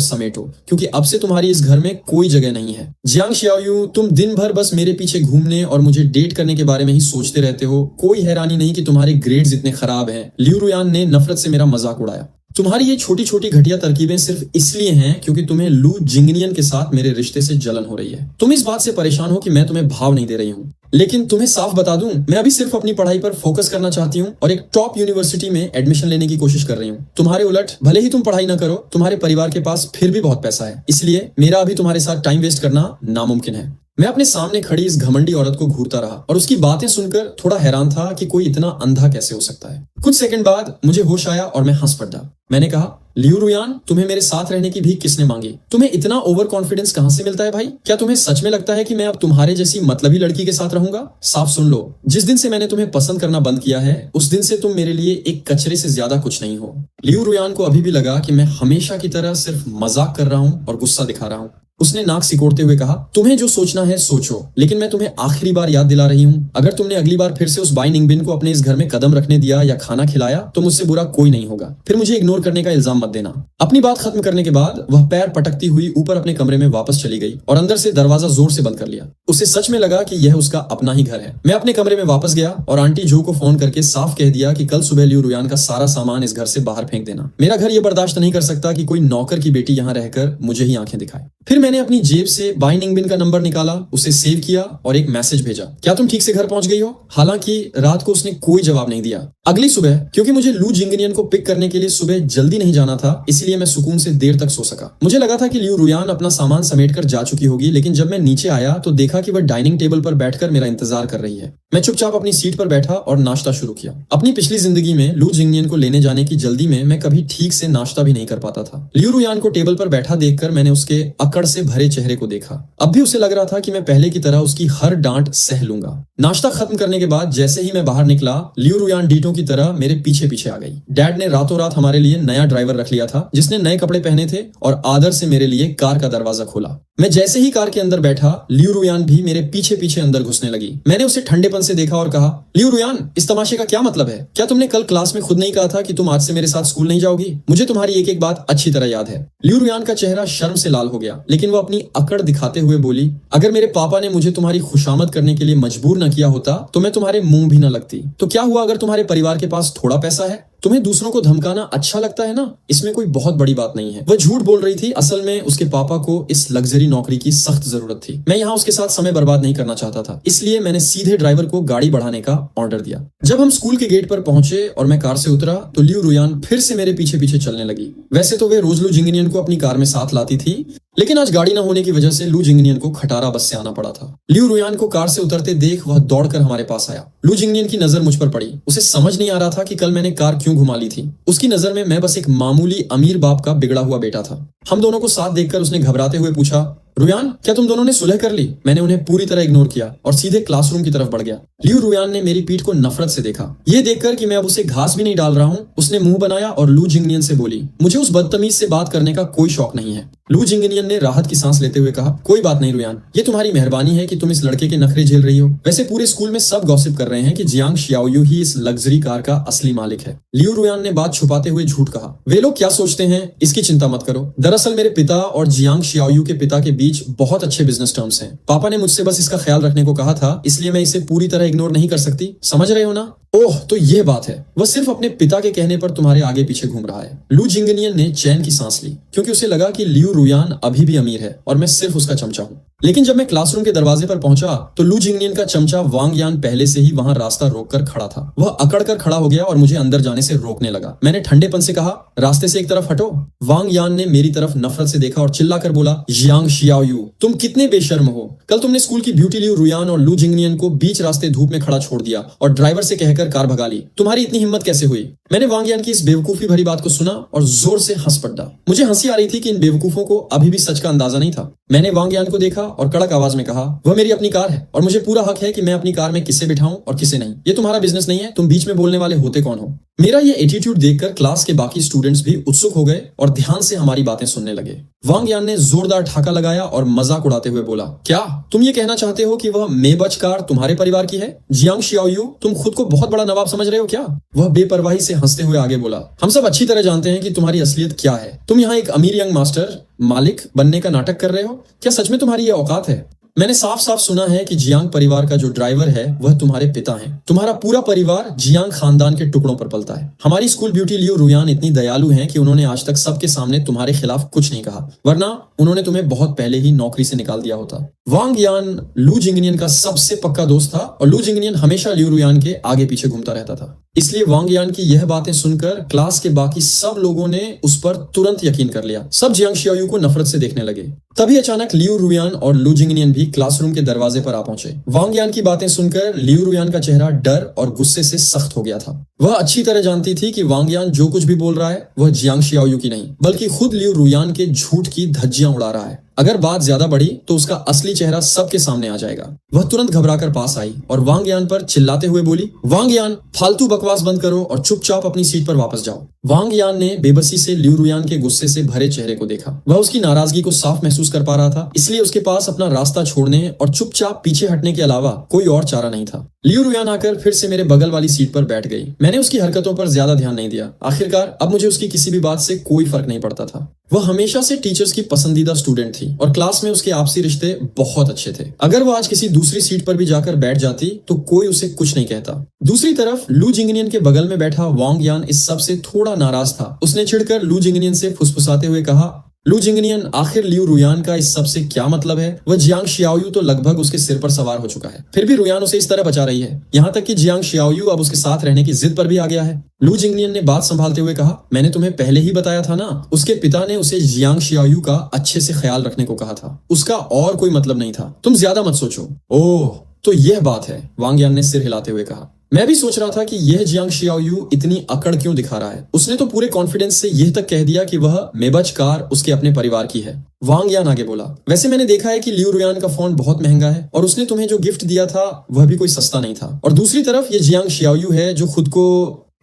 समेटो, क्योंकि अब से तुम्हारी इस घर में कोई जगह नहीं है। जियांग शियाओयू, तुम दिन भर बस मेरे पीछे घूमने और मुझे डेट करने के बारे में ही सोचते रहते हो। कोई हैरानी नहीं कि तुम्हारे ग्रेड्स इतने खराब हैं। लियू रुयान ने नफरत से मेरा मजाक उड़ाया। तुम्हारी ये छोटी छोटी घटिया तरकीबें सिर्फ इसलिए हैं क्योंकि तुम्हें लू जिंगनियन के साथ मेरे रिश्ते से जलन हो रही है। तुम इस बात से परेशान हो कि मैं तुम्हें भाव नहीं दे रही हूँ, लेकिन तुम्हें साफ बता दूं, मैं अभी सिर्फ अपनी पढ़ाई पर फोकस करना चाहती हूँ और एक टॉप यूनिवर्सिटी में एडमिशन लेने की कोशिश कर रही हूँ। तुम्हारे उलट, भले ही तुम पढ़ाई ना करो, तुम्हारे परिवार के पास फिर भी बहुत पैसा है, इसलिए मेरा अभी तुम्हारे साथ टाइम वेस्ट करना नामुमकिन है। मैं अपने सामने खड़ी इस घमंडी औरत को घूरता रहा और उसकी बातें सुनकर थोड़ा हैरान था कि कोई इतना अंधा कैसे हो सकता है। कुछ सेकंड बाद मुझे होश आया और मैं हंस पड़ा। मैंने कहा, लियू रुयान, तुम्हें मेरे साथ रहने की भीख किसने मांगी? तुम्हें इतना ओवर कॉन्फिडेंस कहां से मिलता है भाई? क्या तुम्हें सच में लगता है कि मैं अब तुम्हारे जैसी मतलबी लड़की के साथ रहूंगा? साफ सुन लो, जिस दिन से मैंने तुम्हें पसंद करना बंद किया है, उस दिन से तुम मेरे लिए एक कचरे से ज्यादा कुछ नहीं हो। लियू रुयान को अभी भी लगा कि मैं हमेशा की तरह सिर्फ मजाक कर रहा हूँ और गुस्सा दिखा रहा हूँ। उसने नाक सिकोड़ते हुए कहा, तुम्हें जो सोचना है सोचो, लेकिन मैं तुम्हें आखिरी बार याद दिला रही हूँ, अगर तुमने अगली बार फिर से उस बाई निंगबिन को अपने इस घर में कदम रखने दिया या खाना खिलाया तो मुझसे बुरा कोई नहीं होगा। फिर मुझे इग्नोर करने का इल्जाम मत देना। अपनी बात खत्म करने के बाद वह पैर पटकती हुई ऊपर अपने कमरे में वापस चली गई और अंदर से दरवाजा जोर से बंद कर लिया। उसे सच में लगा कि यह उसका अपना ही घर है। मैं अपने कमरे में वापस गया और आंटी जो को फोन करके साफ कह दिया कि कल सुबह लियू रुयान का सारा सामान इस घर से बाहर फेंक देना। मेरा घर यह बर्दाश्त नहीं कर सकता कि कोई नौकर की बेटी यहाँ रहकर मुझे ही आंखें दिखाए। फिर मैंने अपनी जेब से बाई निंगबिन का नंबर निकाला, उसे सेव किया और एक मैसेज भेजा, क्या तुम ठीक से घर पहुंच गई हो? हालांकि रात को उसने कोई जवाब नहीं दिया। अगली सुबह, क्योंकि मुझे लू जिंगनियन को पिक करने के लिए सुबह जल्दी नहीं जाना था, इसलिए मैं सुकून से देर तक सो सका। मुझे लगा था कि लियू रुयान अपना सामान समेट कर जा चुकी होगी, लेकिन जब मैं नीचे आया तो देखा कि वह डाइनिंग टेबल पर बैठकर मेरा इंतजार कर रही है। मैं चुपचाप अपनी सीट पर बैठा और नाश्ता शुरू किया। अपनी पिछली जिंदगी में लू जिंगनियन को लेने जाने की जल्दी में मैं कभी ठीक से नाश्ता भी नहीं कर पाता था। लियू रुयान को टेबल पर बैठा देखकर मैंने उसके अकड़ से भरे चेहरे को देखा। अब भी उसे लग रहा था कि मैं पहले की तरह उसकी हर डांट सह लूंगा। नाश्ता खत्म करने के बाद जैसे ही मैं बाहर निकला, लियू रुयान डीटों की तरह मेरे पीछे पीछे आ गई। डैड ने रातों रात हमारे लिए नया ड्राइवर रख लिया था, जिसने नए कपड़े पहने थे और आदर से मेरे लिए कार का दरवाजा खोला। मैं जैसे ही कार के अंदर बैठा, लियू रुयान भी मेरे पीछे पीछे अंदर घुसने लगी। मैंने उसे ठंडेपन से देखा और कहा, लियू रुयान, इस तमाशे का क्या मतलब है? क्या तुमने कल क्लास में खुद नहीं कहा था कि तुम आज से मेरे साथ स्कूल नहीं जाओगी? मुझे तुम्हारी एक एक बात अच्छी तरह याद है। लियू रुयान का चेहरा शर्म से लाल हो गया, लेकिन वो अपनी अकड़ दिखाते हुए बोली, अगर मेरे पापा ने मुझे तुम्हारी खुशामद करने के लिए मजबूर न किया होता तो मैं तुम्हारे मुंह भी न लगती। तो क्या हुआ अगर तुम्हारे परिवार के पास थोड़ा पैसा है? तुम्हें दूसरों को धमकाना अच्छा लगता है ना? इसमें कोई बहुत बड़ी बात नहीं है। वह झूठ बोल रही थी। असल में उसके पापा को इस लग्जरी नौकरी की सख्त जरूरत थी। मैं यहाँ उसके साथ समय बर्बाद नहीं करना चाहता था, इसलिए मैंने सीधे ड्राइवर को गाड़ी बढ़ाने का ऑर्डर दिया। जब हम स्कूल के गेट पर पहुंचे और मैं कार से उतरा तो लियू रुयान फिर से मेरे पीछे पीछे चलने लगी। वैसे तो वे रोज लू जिंगनियन को अपनी कार में साथ लाती थी, लेकिन आज गाड़ी न होने की वजह से लू जिंगनियन को खटारा बस से आना पड़ा था। लियू रुयान को कार से उतरते देख वह दौड़कर हमारे पास आया। लू जिंगनियन की नजर मुझ पर पड़ी। उसे समझ नहीं आ रहा था कि कल मैंने कार क्यों घुमा ली थी। उसकी नजर में मैं बस एक मामूली अमीर बाप का बिगड़ा हुआ बेटा था। हम दोनों को साथ देखकर उसने घबराते हुए पूछा, रुयान, क्या तुम दोनों ने सुलह कर ली? मैंने उन्हें पूरी तरह इग्नोर किया और सीधे क्लासरूम की तरफ बढ़ गया। लियू रुयान ने मेरी पीठ को नफरत से देखा। ये देखकर कि मैं अब उसे घास भी नहीं डाल रहा हूँ, उसने मुंह बनाया और लू जिंगनियन से बोली, मुझे उस बदतमीज से बात करने का कोई शौक नहीं है। लू जिंगनियन ने राहत की सांस लेते हुए कहा, कोई बात नहीं रुयान, ये तुम्हारी मेहरबानी है कि तुम इस लड़के के नखरे झेल रही हो। वैसे पूरे स्कूल में सब गॉसिप कर रहे हैं कि जियांग शियाओयू ही इस लग्जरी कार का असली मालिक है। लियू रुयान ने बात छुपाते हुए झूठ कहा, वे लोग क्या सोचते हैं इसकी चिंता मत करो। दरअसल मेरे पिता और जियांग शियाओयू के पिता के बीच बहुत अच्छे बिजनेस टर्म्स हैं। पापा ने मुझसे बस इसका ख्याल रखने को कहा था, इसलिए मैं इसे पूरी तरह इग्नोर नहीं कर सकती। समझ रहे हो ना? ओह, तो यह बात है। वह सिर्फ अपने पिता के कहने पर तुम्हारे आगे पीछे घूम रहा है। लू जिंगनियन ने चैन की सांस ली, क्योंकि उसे लगा कि लियू रुयान अभी भी अमीर है और मैं सिर्फ उसका चमचा हूँ। लेकिन जब मैं क्लासरूम के दरवाजे पर पहुंचा तो लू जिंगनियन का चमचा वांग यान पहले से ही वहां रास्ता रोककर खड़ा था। वह अकड़ कर खड़ा हो गया और मुझे अंदर जाने से रोकने लगा। मैंने ठंडेपन से कहा, रास्ते से एक तरफ हटो। वांग यान ने मेरी तरफ नफरत से देखा और चिल्लाकर बोला, जियांग शियाओयू, तुम कितने बेशर्म हो। कल तुमने स्कूल की ब्यूटी लियू रुयान और लू जिंगनियन को बीच रास्ते धूप में खड़ा छोड़ दिया और ड्राइवर से कहकर कार भगा ली। तुम्हारी इतनी हिम्मत कैसे हुई? मैंने वांग यान की इस बेवकूफी भरी बात को सुना और जोर से हंस पड़ा। मुझे हंसी आ रही थी कि इन बेवकूफों को अभी भी सच का अंदाजा नहीं था। मैंने वांग यान को देखा और कड़क आवाज में कहा, वह मेरी अपनी कार है और मुझे पूरा हक है कि मैं अपनी कार में किसे बिठाऊं और किसे नहीं। ये तुम्हारा बिजनेस नहीं है। तुम बीच में बोलने वाले होते कौन हो? मेरा ये एटीट्यूड देखकर क्लास के बाकी स्टूडेंट्स भी उत्सुक हो गए और ध्यान से हमारी बातें सुनने लगे। वांग यान ने जोरदार ठाका लगाया और मजाक उड़ाते हुए बोला, क्या तुम ये कहना चाहते हो कि वह मेबच कार तुम्हारे परिवार की है? जियांग शियाओयू, तुम खुद को बहुत बड़ा नवाब समझ रहे हो क्या? वह बेपरवाही से हंसते हुए आगे बोला, हम सब अच्छी तरह जानते हैं कि तुम्हारी असलियत क्या है। तुम यहाँ एक अमीर यंग मास्टर मालिक बनने का नाटक कर रहे हो। क्या सच में तुम्हारी ये औकात है? मैंने साफ साफ सुना है कि जियांग परिवार का जो ड्राइवर है वह तुम्हारे पिता हैं। तुम्हारा पूरा परिवार जियांग खानदान के टुकड़ों पर पलता है। हमारी स्कूल ब्यूटी लियू रुयान इतनी दयालु हैं कि उन्होंने आज तक सबके सामने तुम्हारे खिलाफ कुछ नहीं कहा, वरना उन्होंने तुम्हें बहुत पहले ही नौकरी से निकाल दिया होता। वांग यान लू जिंगनियन का सबसे पक्का दोस्त था और लू जिंगनियन हमेशा लियू रुयान के आगे पीछे घूमता रहता था। इसलिए वांग यान की यह बातें सुनकर क्लास के बाकी सब लोगों ने उस पर तुरंत यकीन कर लिया। सब जियांग शियाओयू को नफरत से देखने लगे। तभी अचानक लियू रुयान और लू जिंगनियन भी क्लासरूम के दरवाजे पर आ पहुंचे। वांग यान की बातें सुनकर लियू रुयान का चेहरा डर और गुस्से से सख्त हो गया था। वह अच्छी तरह जानती थी कि वांग यान जो कुछ भी बोल रहा है वह जियांग शियाओयू की नहीं, बल्कि खुद लियू रुयान के झूठ की धज्जियां उड़ा रहा है। अगर बात ज्यादा बढ़ी तो उसका असली चेहरा सबके सामने आ जाएगा। वह तुरंत घबराकर पास आई और वांग यान पर चिल्लाते हुए बोली, वांग यान, फालतू बकवास बंद करो और चुपचाप अपनी सीट पर वापस जाओ। वांग यान ने बेबसी से लियू रुयान के गुस्से से भरे चेहरे को देखा। वह उसकी नाराजगी को साफ महसूस कर पा रहा था, इसलिए उसके पास अपना रास्ता छोड़ने और चुपचाप पीछे हटने के अलावा कोई और चारा नहीं था। लियू रुयान आकर फिर से मेरे बगल वाली सीट पर बैठ गई। मैंने उसकी हरकतों पर ज्यादा ध्यान नहीं दिया। आखिरकार अब मुझे उसकी किसी भी बात से कोई फर्क नहीं पड़ता था। वह हमेशा से टीचर्स की पसंदीदा स्टूडेंट थी और क्लास में उसके आपसी रिश्ते बहुत अच्छे थे। अगर वो आज किसी दूसरी सीट पर भी जाकर बैठ जाती तो कोई उसे कुछ नहीं कहता। दूसरी तरफ लू जिंगनियन के बगल में बैठा वांग यान इस सब से थोड़ा नाराज था। उसने चिढ़कर लू जिंगनियन से फुसफुसाते हुए कहा, लू जिंगनियन, आखिर लियू रुयान का इस सब से क्या मतलब है? वह जियांग शियाओयू तो लगभग उसके सिर पर सवार हो चुका है, फिर भी रुयान उसे इस तरह बचा रही है। यहाँ तक कि जियांग शियाओयू अब उसके साथ रहने की जिद पर भी आ गया है। लू जिंगनियन ने बात संभालते हुए कहा, मैंने तुम्हें पहले ही बताया था ना, उसके पिता ने उसे जियांग शियाओयू का अच्छे से ख्याल रखने को कहा था। उसका और कोई मतलब नहीं था। तुम ज्यादा मत सोचो। ओह, तो यह बात है, वांग यान ने सिर हिलाते हुए कहा। मैं भी सोच रहा था कि यह जियांग शियाओयू इतनी अकड़ क्यों दिखा रहा है। उसने तो पूरे कॉन्फिडेंस से यह तक कह दिया कि वह मेबच कार उसके अपने परिवार की है। वांग यान आगे बोला, वैसे मैंने देखा है कि लियू रुयान का फोन बहुत महंगा है और उसने तुम्हें जो गिफ्ट दिया था वह भी कोई सस्ता नहीं था। और दूसरी तरफ ये जियांग शियाओयू है जो खुद को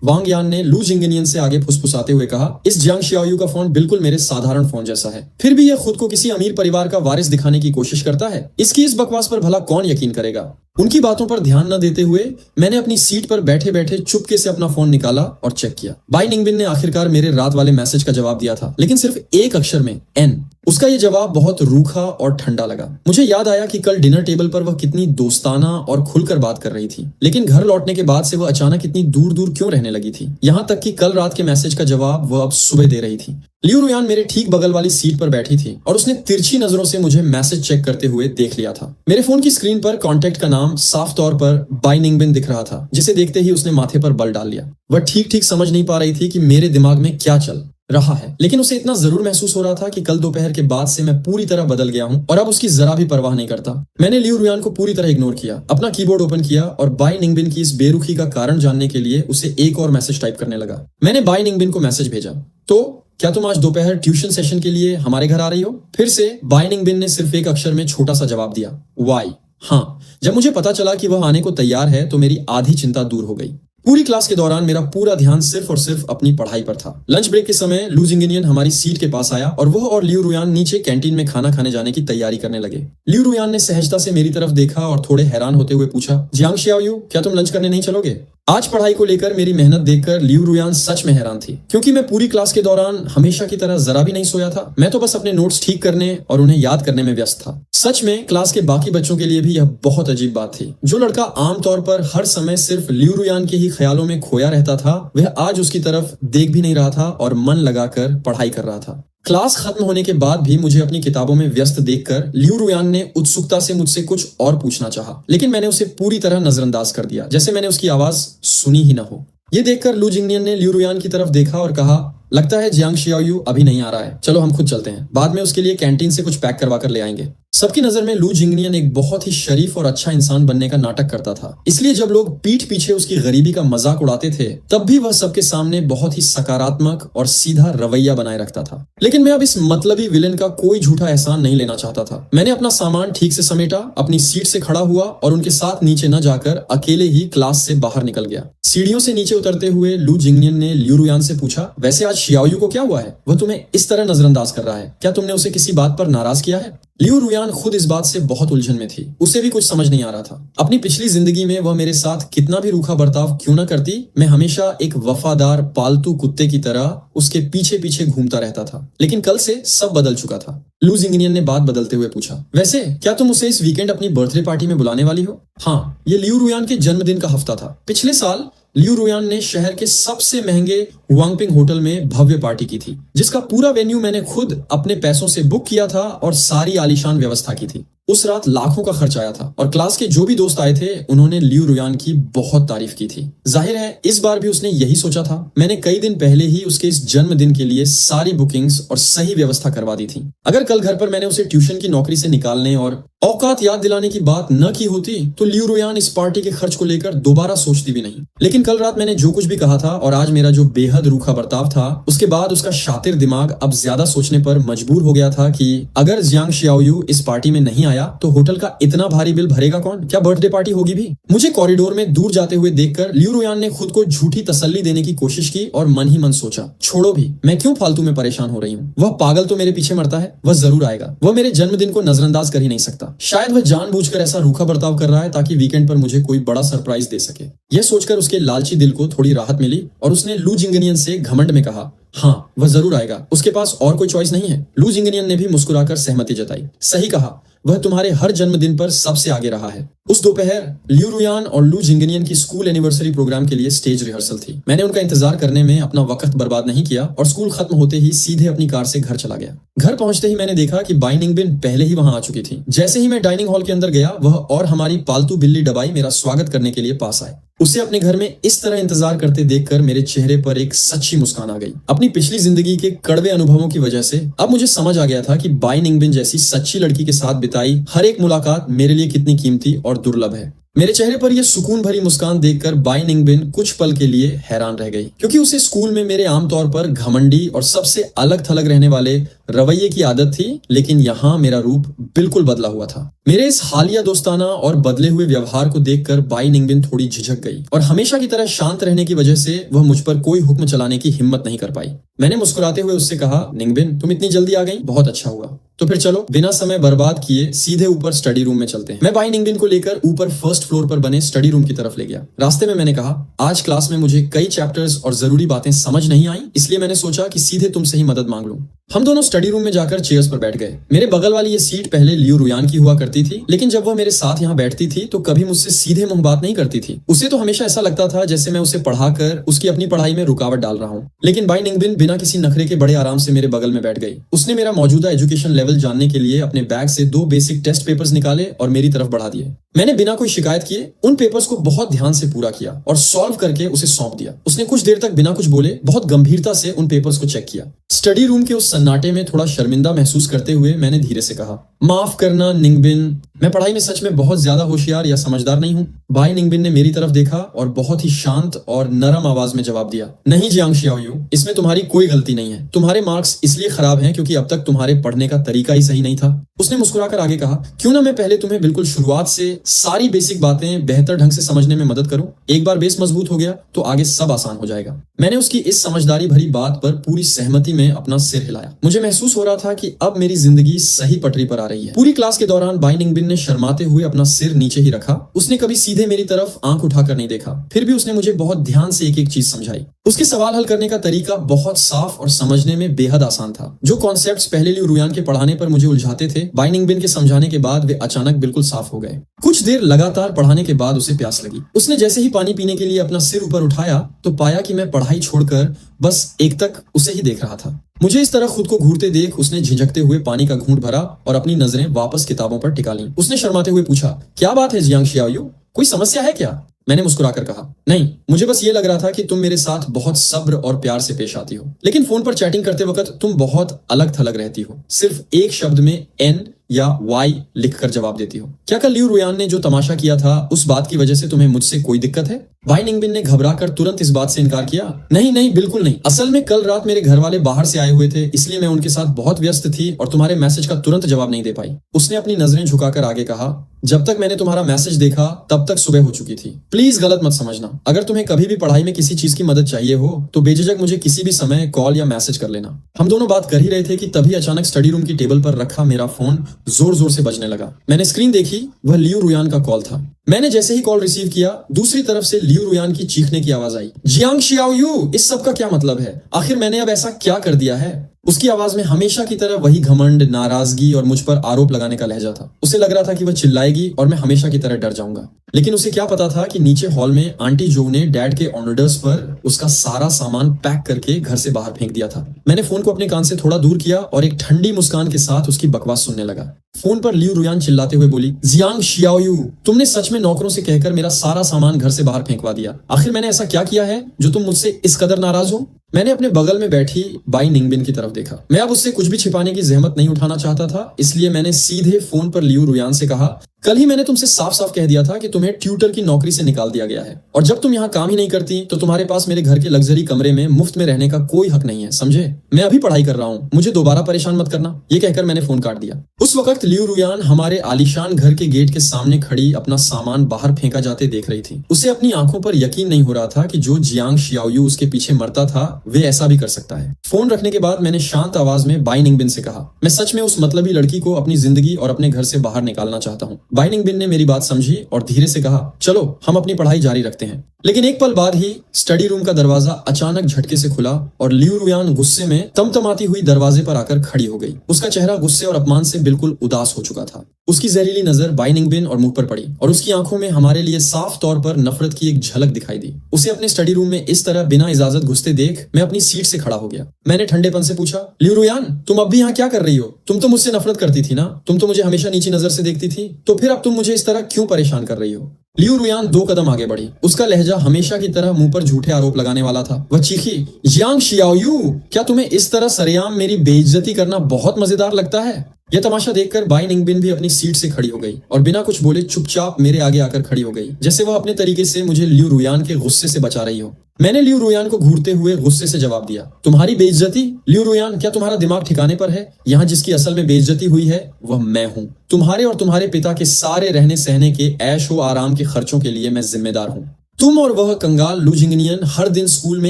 वांग यान ने लू जिंगनियन से आगे फुसफुसाते हुए कहा, इस जियांग शियाओयू का फोन बिल्कुल मेरे साधारण फोन जैसा है, फिर भी यह खुद को किसी अमीर परिवार का वारिस दिखाने की कोशिश करता है। इसकी इस बकवास पर भला कौन यकीन करेगा? उनकी बातों पर ध्यान न देते हुए मैंने अपनी सीट पर बैठे बैठे चुपके से अपना फोन निकाला और चेक किया। बाई निंगबिन ने आखिरकार मेरे रात वाले मैसेज का जवाब दिया था, लेकिन सिर्फ एक अक्षर में, एन। उसका ये जवाब बहुत रूखा और ठंडा लगा। मुझे याद आया कि कल डिनर टेबल पर वह कितनी दोस्ताना और खुलकर बात कर रही थी, लेकिन घर लौटने के बाद से वह अचानक इतनी दूर दूर क्यों रहने लगी थी? यहाँ तक कि कल रात के मैसेज का जवाब वह अब सुबह दे रही थी। लियू रुयान मेरे ठीक बगल वाली सीट पर बैठी थी और उसने तिरछी नजरों से मुझे मैसेज चेक करते हुए देख लिया था। मेरे फोन की स्क्रीन पर कांटेक्ट का नाम साफ तौर पर बाई निंगबिन दिख रहा था, जिसे देखते ही उसने माथे पर बल डाल लिया। वह ठीक ठीक समझ नहीं पा रही थी कि मेरे दिमाग में क्या चल रहा है, लेकिन उसे इतना जरूर महसूस हो रहा था कि कल दोपहर के बाद से मैं पूरी तरह बदल गया हूँ और अब उसकी जरा भी परवाह नहीं करता। मैंने लियू रुयान को पूरी तरह इग्नोर किया, अपना कीबोर्ड ओपन किया और बाई निंगबिन की इस बेरुखी का कारण जानने के लिए उसे एक और मैसेज टाइप करने लगा। मैंने बाई निंगबिन को मैसेज भेजा, तो क्या तुम आज दोपहर ट्यूशन सेशन के लिए हमारे घर आ रही हो? फिर से बाई निंगबिन ने सिर्फ एक अक्षर में छोटा सा जवाब दिया, वाई। हाँ, जब मुझे पता चला कि वह आने को तैयार है तो मेरी आधी चिंता दूर हो गई। पूरी क्लास के दौरान मेरा पूरा ध्यान सिर्फ और सिर्फ अपनी पढ़ाई पर था। लंच ब्रेक के समय लू जिंगनियन हमारी सीट के पास आया और वह और लियू रुयान नीचे कैंटीन में खाना खाने जाने की तैयारी करने लगे। लियू रुयान ने सहजता से मेरी तरफ देखा और थोड़े हैरान होते हुए पूछा, जियांग शियाओयू, क्या तुम लंच करने नहीं चलोगे? आज पढ़ाई को लेकर मेरी मेहनत देखकर लियू रुयान सच में हैरान थी, क्योंकि मैं पूरी क्लास के दौरान हमेशा की तरह जरा भी नहीं सोया था। मैं तो बस अपने नोट्स ठीक करने और उन्हें याद करने में व्यस्त था। सच में क्लास के बाकी बच्चों के लिए भी यह बहुत अजीब बात थी। जो लड़का आमतौर पर हर समय सिर्फ लियू रुयान के ही ख्यालों में खोया रहता था, वह आज उसकी तरफ देख भी नहीं रहा था और मन लगाकर पढ़ाई कर रहा था। क्लास खत्म होने के बाद भी मुझे अपनी किताबों में व्यस्त देखकर लियू रुयान ने उत्सुकता से मुझसे कुछ और पूछना चाहा, लेकिन मैंने उसे पूरी तरह नजरअंदाज कर दिया, जैसे मैंने उसकी आवाज सुनी ही ना हो। ये देखकर लू जिंगनियन ने लियू रुयान की तरफ देखा और कहा, लगता है जियांग शियाओयू अभी नहीं आ रहा है, चलो हम खुद चलते हैं, बाद में उसके लिए कैंटीन से कुछ पैक करवा कर ले आएंगे। सबकी नजर में लू जिंगनियन एक बहुत ही शरीफ और अच्छा इंसान बनने का नाटक करता था, इसलिए जब लोग पीठ पीछे उसकी गरीबी का मजाक उड़ाते थे, तब भी वह सबके सामने बहुत ही सकारात्मक और सीधा रवैया बनाए रखता था। लेकिन मैं अब इस मतलबी विलेन का कोई झूठा एहसान नहीं लेना चाहता था। मैंने अपना सामान ठीक से समेटा, अपनी सीट से खड़ा हुआ और उनके साथ नीचे न जाकर अकेले ही क्लास से बाहर निकल गया। सीढ़ियों से नीचे उतरते हुए लू जिंगनियन ने लियू रुयान से पूछा, वैसे आज शियाओयू को क्या हुआ है? वह तुम्हें इस तरह नजरअंदाज कर रहा है, क्या तुमने उसे किसी बात पर नाराज किया है? लियू रुयान खुद इस बात से बहुत उलझन में थी। उसे भी कुछ समझ नहीं आ रहा था। अपनी पिछली जिंदगी में वह मेरे साथ कितना भी रूखा बर्ताव क्यों न करती, मैं हमेशा एक वफादार पालतू कुत्ते की तरह उसके पीछे पीछे घूमता रहता था। लेकिन कल से सब बदल चुका था। लू जिंगनियन ने बात बदलते हुए पूछा, वैसे क्या तुम उसे इस वीकेंड अपनी बर्थडे पार्टी में बुलाने वाली हो? हाँ, ये लियू रुयान के जन्मदिन का हफ्ता था। पिछले साल लियू रुयान ने शहर के सबसे महंगे वांगपिंग होटल में भव्य पार्टी की थी, जिसका पूरा वेन्यू मैंने खुद अपने पैसों से बुक किया था और सारी आलीशान व्यवस्था की थी। उस रात लाखों का खर्च आया था और क्लास के जो भी दोस्त आए थे उन्होंने लियू रुयान की बहुत तारीफ की थी। जाहिर है इस बार भी उसने यही सोचा था। मैंने कई दिन पहले ही उसके इस जन्मदिन के लिए सारी बुकिंग्स और सही व्यवस्था करवा दी थी। अगर कल घर पर मैंने उसे ट्यूशन की नौकरी से निकालने और औकात याद दिलाने की बात न की होती तो लियू रुयान इस पार्टी के खर्च को लेकर दोबारा सोचती भी नहीं। लेकिन कल रात मैंने जो कुछ भी कहा था और आज मेरा जो बेहद रूखा बर्ताव था, उसके बाद उसका शातिर दिमाग अब ज्यादा सोचने पर मजबूर हो गया था कि अगर जियांग शियाओयू इस पार्टी में नहीं आया तो होटल का इतना भारी बिल भरेगा कौन? क्या बर्थडे पार्टी होगी भी? मुझे कॉरिडोर में दूर जाते हुए देखकर लियू रुयान ने खुद को झूठी तसल्ली देने की कोशिश की और मन ही मन सोचा, छोड़ो भी, मैं क्यों फालतू में परेशान हो रही हूँ। वह पागल तो मेरे पीछे मरता है, वह जरूर आएगा। वह मेरे जन्मदिन को नजरअंदाज कर ही नहीं सकता। शायद वह जानबूझकर ऐसा रूखा बर्ताव कर रहा है ताकि वीकेंड पर मुझे कोई बड़ा सरप्राइज दे सके। यह सोचकर उसके लालची दिल को थोड़ी राहत मिली और उसने लू जिंगनियन से घमंड में कहा, हाँ वह जरूर आएगा, उसके पास और कोई चॉइस नहीं है। लू जिंगनियन ने भी मुस्कुराकर सहमति जताई। सही कहा, वह तुम्हारे हर जन्मदिन पर सबसे आगे रहा है। उस दोपहर लियू रुयान और लू जिंगनियन की स्कूल एनिवर्सरी प्रोग्राम के लिए स्टेज रिहर्सल थी। मैंने उनका इंतजार करने में अपना वक्त बर्बाद नहीं किया और स्कूल खत्म होते ही सीधे अपनी कार से घर चला गया। घर पहुंचते ही मैंने देखा कि बाई निंगबिन पहले ही वहां आ चुकी थी। जैसे ही मैं डाइनिंग हॉल के अंदर गया, वह और हमारी पालतू बिल्ली डबाई मेरा स्वागत करने के लिए पास आए। उसे अपने घर में इस तरह इंतजार करते देखकर मेरे चेहरे पर एक सच्ची मुस्कान आ गई। अपनी पिछली जिंदगी के कड़वे अनुभवों की वजह से अब मुझे समझ आ गया था कि बाई निंगबिन जैसी सच्ची लड़की के साथ बिताई हर एक मुलाकात मेरे लिए कितनी कीमती और दुर्लभ है। मेरे चेहरे पर यह सुकून भरी मुस्कान देखकर बाई निंगबिन कुछ पल के लिए हैरान रह गई, क्योंकि उसे स्कूल में मेरे आमतौर पर घमंडी और सबसे अलग थलग रहने वाले रवैये की आदत थी, लेकिन यहाँ मेरा रूप बिल्कुल बदला हुआ था। मेरे इस हालिया दोस्ताना और बदले हुए व्यवहार को देखकर बाई निंगबिन थोड़ी झिझक गई और हमेशा की तरह शांत रहने की वजह से वह मुझ पर कोई हुक्म चलाने की हिम्मत नहीं कर पाई। मैंने मुस्कुराते हुए उससे कहा, निंगबिन तुम इतनी जल्दी आ गई, बहुत अच्छा हुआ। तो फिर चलो बिना समय बर्बाद किए सीधे ऊपर स्टडी रूम में चलते हैं। मैं बाई निंगबिन को लेकर ऊपर फर्स्ट फ्लोर पर बने स्टडी रूम की तरफ ले गया। रास्ते में मैंने कहा, आज क्लास में मुझे कई चैप्टर्स और जरूरी बातें समझ नहीं आई, इसलिए मैंने सोचा कि सीधे तुमसे ही मदद मांग लूं। हम दोनों स्टडी रूम में जाकर चेयर्स पर बैठ गए। मेरे बगल वाली ये सीट पहले लियू रुयान की हुआ करती थी, लेकिन जब वह मेरे साथ यहाँ बैठती थी तो कभी मुझसे सीधे मुंह बात नहीं करती थी। उसे तो हमेशा ऐसा लगता था जैसे मैं उसे पढ़ाकर उसकी अपनी पढ़ाई में रुकावट डाल रहा हूँ। लेकिन बाई निंगबिन बिना किसी नखरे के बड़े आराम से मेरे बगल में बैठ गई। उसने मेरा मौजूदा एजुकेशन लेवल जानने के लिए अपने बैग से 2 बेसिक टेस्ट पेपर्स निकाले और मेरी तरफ बढ़ा दिए। मैंने बिना कोई शिकायत किए उन पेपर्स को बहुत ध्यान से पूरा किया और सॉल्व करके उसे सौंप दिया। उसने कुछ देर तक बिना कुछ बोले बहुत गंभीरता से उन पेपर्स को चेक किया। स्टडी रूम के उस सन्नाटे में थोड़ा शर्मिंदा महसूस करते हुए मैंने धीरे से कहा, माफ करना निंगबिन, मैं पढ़ाई में सच में बहुत ज्यादा होशियार या समझदार नहीं हूँ। बाई निंगबिन ने मेरी तरफ देखा और बहुत ही शांत और नरम आवाज में जवाब दिया, नहीं जियांग शियाओयू, इसमें तुम्हारी कोई गलती नहीं है। तुम्हारे मार्क्स इसलिए खराब हैं क्योंकि अब तक तुम्हारे पढ़ने का तरीका ही सही नहीं था। उसने मुस्कुराकर आगे कहा, क्यों ना मैं पहले तुम्हें बिल्कुल शुरुआत से सारी बेसिक बातें बेहतर ढंग से समझने में मदद करूं। एक बार बेस मजबूत हो गया तो आगे सब आसान हो जाएगा। मैंने उसकी इस समझदारी भरी बात पर पूरी सहमति में अपना सिर हिलाया। मुझे महसूस हो रहा था कि अब मेरी जिंदगी सही पटरी पर आ रही रही है। पूरी क्लास के दौरान बाई निंगबिन ने शर्माते हुए अपना सिर नीचे ही रखा। उसने कभी सीधे मेरी तरफ आंख उठाकर नहीं देखा। फिर भी उसने मुझे बहुत ध्यान से एक एक चीज समझाई। उसके सवाल हल करने का तरीका बहुत साफ और समझने में बेहद आसान था। जो कॉन्सेप्ट्स पहले लियू रुयान के पढ़ाने पर मुझे उलझाते थे, बाई निंगबिन के समझाने के बाद वे अचानक बिल्कुल साफ हो गए। कुछ देर लगातार पढ़ाने के बाद उसे प्यास लगी। उसने जैसे ही पानी पीने के लिए अपना सिर ऊपर उठाया तो पाया कि मैं पढ़ाई छोड़कर बस एकटक उसे ही देख रहा था। मुझे इस तरह खुद को घूरते देख उसने झिझकते हुए पानी का घूंट भरा और अपनी नजरें वापस किताबों पर टिका लीं। उसने शर्माते हुए पूछा, क्या बात है जियांग शियाओयू, कोई समस्या है क्या? मैंने मुस्कुराकर कहा, नहीं, मुझे बस ये लग रहा था कि तुम मेरे साथ बहुत सब्र और प्यार से पेश आती हो, लेकिन फोन पर चैटिंग करते वक्त तुम बहुत अलग थलग रहती हो। सिर्फ एक शब्द में एन या वाई लिखकर जवाब देती हो। क्या कल लियू रुयान ने जो तमाशा किया था उस बात की वजह से तुम्हें मुझसे कोई दिक्कत है? बाई निंगबिन ने घबराकर तुरंत इस बात से इनकार किया। नहीं नहीं, बिल्कुल नहीं। असल में कल रात मेरे घर वाले बाहर से आए हुए थे, इसलिए मैं उनके साथ बहुत व्यस्त थी और तुम्हारे मैसेज का तुरंत जवाब नहीं दे पाई। उसने अपनी नजरें झुकाकर आगे कहा, जब तक मैंने तुम्हारा मैसेज देखा तब तक सुबह हो चुकी थी। प्लीज गलत मत समझना। अगर तुम्हें कभी भी पढ़ाई में किसी चीज की मदद चाहिए हो तो बेझिझक मुझे किसी भी समय कॉल या मैसेज कर लेना। हम दोनों बात कर ही रहे थे कि तभी अचानक स्टडी रूम की टेबल पर रखा मेरा फोन जोर जोर से बजने लगा। मैंने स्क्रीन देखी, वह लियू रुयान का कॉल था। मैंने जैसे ही कॉल रिसीव किया, दूसरी तरफ से लियू रुयान की चीखने की आवाज आई, जियांग शियाओयू, इस सब का क्या मतलब है? आखिर मैंने अब ऐसा क्या कर दिया है? उसकी आवाज में हमेशा की तरह वही घमंड, नाराजगी और मुझ पर आरोप लगाने का लहजा था। उसे लग रहा था कि वह चिल्लाएगी और मैं हमेशा की तरह डर जाऊंगा। लेकिन उसे क्या पता था कि नीचे हॉल में आंटी जो ने डैड के ऑर्डर्स पर उसका सारा सामान पैक करके घर से बाहर फेंक दिया था। मैंने फोन को अपने कान से थोड़ा दूर किया और एक ठंडी मुस्कान के साथ उसकी बकवास सुनने लगा। फोन पर लियू रुयान चिल्लाते हुए बोली, जियांग शियाओयू, तुमने सच में नौकरों से कहकर मेरा सारा सामान घर से बाहर फेंकवा दिया। आखिर मैंने ऐसा क्या किया है जो तुम मुझसे इस कदर नाराज हो? मैंने अपने बगल में बैठी बाई निंगबिन की तरफ देखा। मैं अब उससे कुछ भी छिपाने की जहमत नहीं उठाना चाहता था, इसलिए मैंने सीधे फोन पर लियू रुयान से कहा, कल ही मैंने तुमसे साफ साफ कह दिया था कि तुम्हें ट्यूटर की नौकरी से निकाल दिया गया है, और जब तुम यहाँ काम ही नहीं करती तो तुम्हारे पास मेरे घर के लग्जरी कमरे में मुफ्त में रहने का कोई हक नहीं है, समझे? मैं अभी पढ़ाई कर रहा हूँ, मुझे दोबारा परेशान मत करना। ये कहकर मैंने फोन काट दिया। उस वक्त लियू रुयान हमारे आलीशान घर के गेट के सामने खड़ी अपना सामान बाहर फेंका जाते देख रही थी। उसे अपनी आंखों पर यकीन नहीं हो रहा था कि जो जियांग शियाओयू उसके पीछे मरता था वे ऐसा भी कर सकता है। फोन रखने के बाद मैंने शांत आवाज में बाई निंगबिन से कहा, मैं सच में उस मतलबी लड़की को अपनी जिंदगी और अपने घर से बाहर निकालना चाहता हूँ। बाई निंगबिन ने मेरी बात समझी और धीरे से कहा, चलो हम अपनी पढ़ाई जारी रखते हैं। लेकिन एक पल बाद ही स्टडी रूम का दरवाजा अचानक झटके से खुला और लियू रुयान गुस्से में तमतमाती हुई दरवाजे पर आकर खड़ी हो गई। उसका चेहरा गुस्से और अपमान से बिल्कुल उदास हो चुका था। उसकी जहरीली नजर बाई निंगबिन और मुंह पर पड़ी और उसकी आंखों में हमारे लिए साफ तौर पर नफरत की एक झलक दिखाई दी। उसे अपने स्टडी रूम में इस तरह बिना इजाजत घुसते देख मैं अपनी सीट से खड़ा हो गया। मैंने ठंडेपन से पूछा, लियू रुयान, तुम अब भी यहाँ क्या कर रही हो? तुम तो मुझसे नफरत करती थी ना? तुम तो मुझे हमेशा नीची नजर से देखती थी, तो फिर अब तुम मुझे इस तरह क्यों परेशान कर रही हो? लियू रुयान 2 कदम आगे बढ़ी। उसका लहजा हमेशा की तरह मुंह पर झूठे आरोप लगाने वाला था। वह चीखी, जियांग शियाओयू, क्या तुम्हें इस तरह सरेआम मेरी बेइज्जती करना बहुत मजेदार लगता है? यह तमाशा देखकर बाई निंगबिन भी अपनी सीट से खड़ी हो गई और बिना कुछ बोले चुपचाप मेरे आगे आकर खड़ी हो गई, जैसे वह अपने तरीके से मुझे लियू रुयान के गुस्से से बचा रही हो। मैंने लियू रुयान को घूरते हुए गुस्से से जवाब दिया, तुम्हारी बेइज्जती? लियू रुयान, क्या तुम्हारा दिमाग ठिकाने पर है? यहाँ जिसकी असल में बेइज्जती हुई है वह मैं हूँ। तुम्हारे और तुम्हारे पिता के सारे रहने सहने के ऐशो आराम के खर्चों के लिए मैं जिम्मेदार हूँ। तुम और वह कंगाल लू जिंगनियन हर दिन स्कूल में